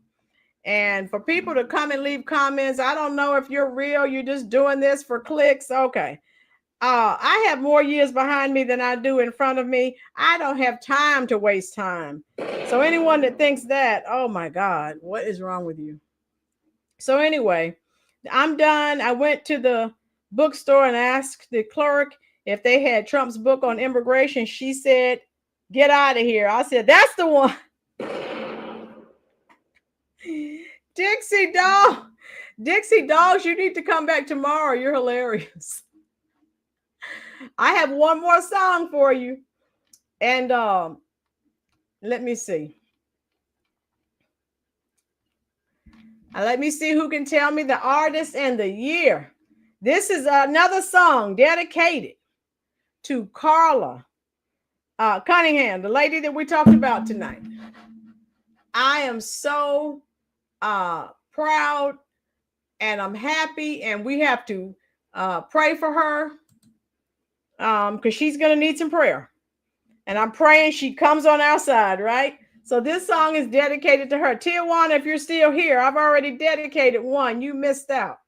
And for people to come and leave comments, I don't know if you're real, you're just doing this for clicks. Okay. I have more years behind me than I do in front of me. I don't have time to waste time. So anyone that thinks that, oh my God, what is wrong with you? So anyway, I'm done. I went to the bookstore and asked the clerk if they had Trump's book on immigration. She said, get out of here. I said, that's the one. Dixie Dogs, you need to come back tomorrow. You're hilarious. I have one more song for you. And let me see. Let me see who can tell me the artist and the year. This is another song dedicated to Carla Cunningham, the lady that we talked about tonight. I am so proud and I'm happy, and we have to pray for her because she's going to need some prayer. And I'm praying she comes on our side, right? So this song is dedicated to her. Tijuana, if you're still here, I've already dedicated one. You missed out.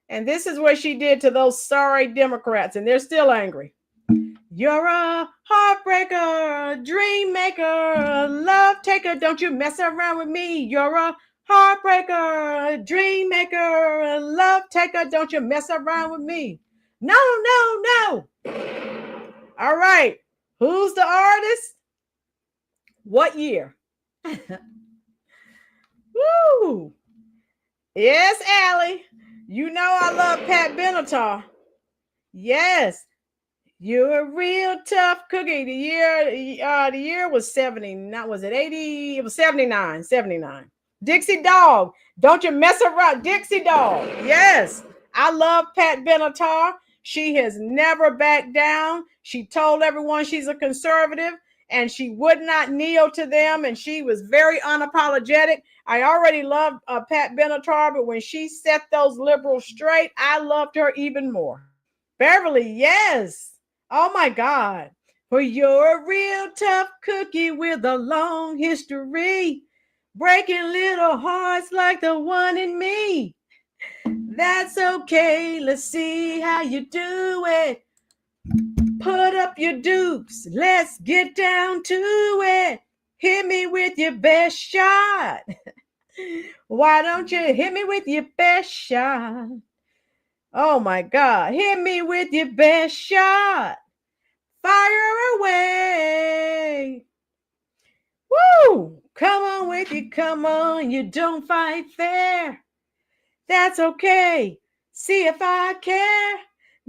And this is what she did to those sorry Democrats, and they're still angry. You're a heartbreaker, a dream maker, a love taker. Don't you mess around with me. You're a heartbreaker, a dream maker, a love taker. Don't you mess around with me. No, no, no. All right. Who's the artist? What year? Woo. Yes, Allie. You know I love Pat Benatar. Yes. You're a real tough cookie. The year was 79. Was it 80? It was 79. 79. Dixie Dog, don't you mess around. Dixie Dog, yes. I love Pat Benatar. She has never backed down. She told everyone she's a conservative and she would not kneel to them, and she was very unapologetic. I already loved Pat Benatar, but when she set those liberals straight, I loved her even more. Beverly, yes. Oh my God. For you're a real tough cookie with a long history, breaking little hearts like the one in me. That's okay. Let's see how you do it. Put up your dukes. Let's get down to it. Hit me with your best shot. Why don't you hit me with your best shot? Oh my God. Hit me with your best shot. Fire away. Woo! Come on with you. Come on. You don't fight fair. That's okay. See if I care.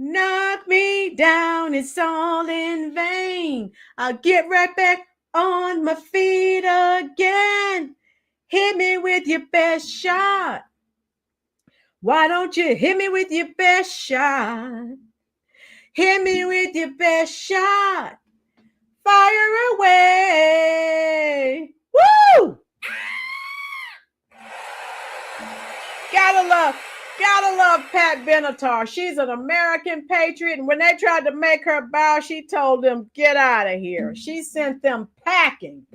Knock me down. It's all in vain. I'll get right back on my feet again. Hit me with your best shot. Why don't you hit me with your best shot? Hit me with your best shot. Fire away. Woo! Gotta love Pat Benatar. She's an American patriot. And when they tried to make her bow, she told them, get out of here. She sent them packing.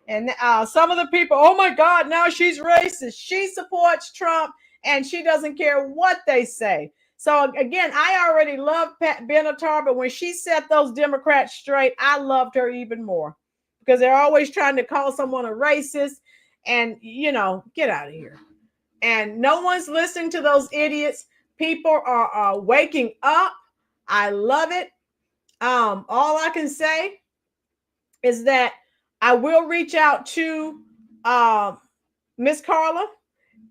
And some of the people, oh my God, now she's racist. She supports Trump and she doesn't care what they say. So again, I already love Pat Benatar, but when she set those Democrats straight, I loved her even more because they're always trying to call someone a racist and, you know, get out of here. And no one's listening to those idiots. People are waking up. I love it. All I can say is that I will reach out to Miss Carla.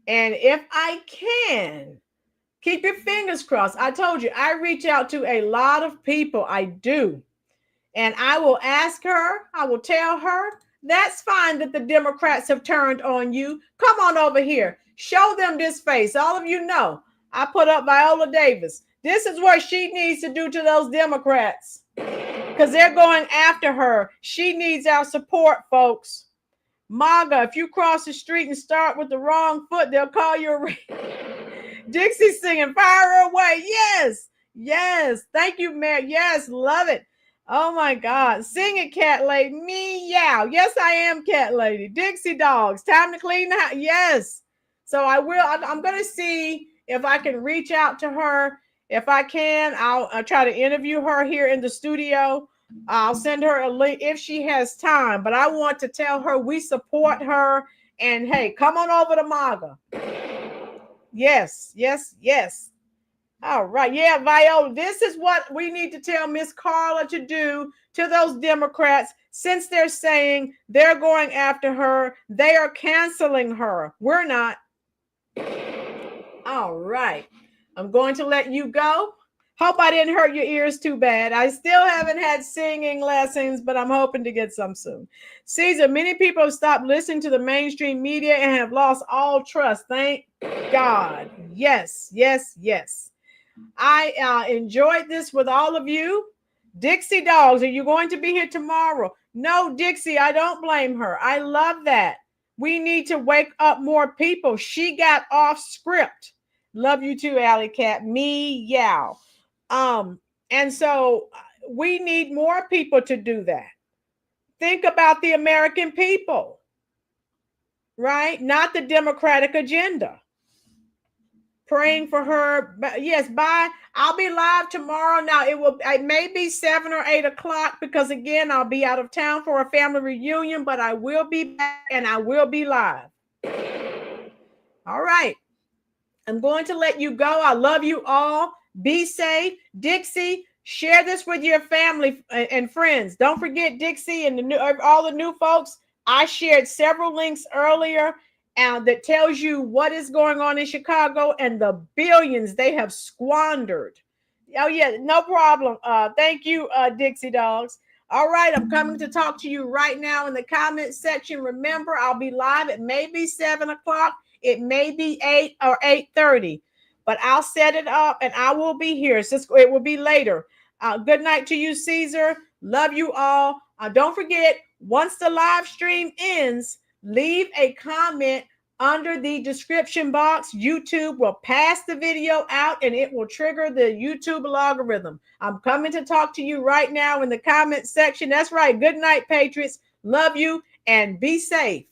And if I can, keep your fingers crossed. I told you, I reach out to a lot of people. I do. And I will ask her, I will tell her, that's fine that the Democrats have turned on you. Come on over here. Show them this face. All of you know, I put up Viola Davis. This is what she needs to do to those Democrats because they're going after her. She needs our support, folks. MAGA, if you cross the street and start with the wrong foot, they'll call you a Dixie singing Fire Away. Yes. Yes. Thank you, Mayor. Yes. Love it. Oh my God. Sing it, Cat Lady. Meow. Yes, I am Cat Lady. Dixie Dogs. Time to clean the house. Yes. So I will. I'm going to see if I can reach out to her. If I can, I'll try to interview her here in the studio. I'll send her a link if she has time. But I want to tell her we support her. And hey, come on over to MAGA. Yes, yes, yes. All right. Yeah, Viola, this is what we need to tell Miss Carla to do to those Democrats since they're saying they're going after her. They are canceling her. We're not. All right. I'm going to let you go. Hope I didn't hurt your ears too bad. I still haven't had singing lessons, but I'm hoping to get some soon. Caesar, many people have stopped listening to the mainstream media and have lost all trust. Thank God. Yes, yes, yes. I enjoyed this with all of you. Dixie Dogs, are you going to be here tomorrow? No, Dixie, I don't blame her. I love that. We need to wake up more people. She got off script. Love you too, Alley Cat. Meow. And so we need more people to do that. Think about the American people, right? Not the Democratic agenda. Praying for her. Yes, bye. I'll be live tomorrow. Now it may be 7 or 8 o'clock because again, I'll be out of town for a family reunion, but I will be back and I will be live. All right. I'm going to let you go. I love you all. Be safe. Dixie, share this with your family and friends. Don't forget Dixie and all the new folks. I shared several links earlier that tells you what is going on in Chicago and the billions they have squandered. Oh, yeah, no problem. Thank you, Dixie Dogs. All right, I'm coming to talk to you right now in the comment section. Remember, I'll be live. It may be 7 o'clock. It may be 8 or 8:30, but I'll set it up and I will be here. It will be later. Good night to you, Caesar. Love you all. Don't forget, once the live stream ends, leave a comment under the description box. YouTube will pass the video out and it will trigger the YouTube algorithm. I'm coming to talk to you right now in the comment section. That's right. Good night, Patriots. Love you and be safe.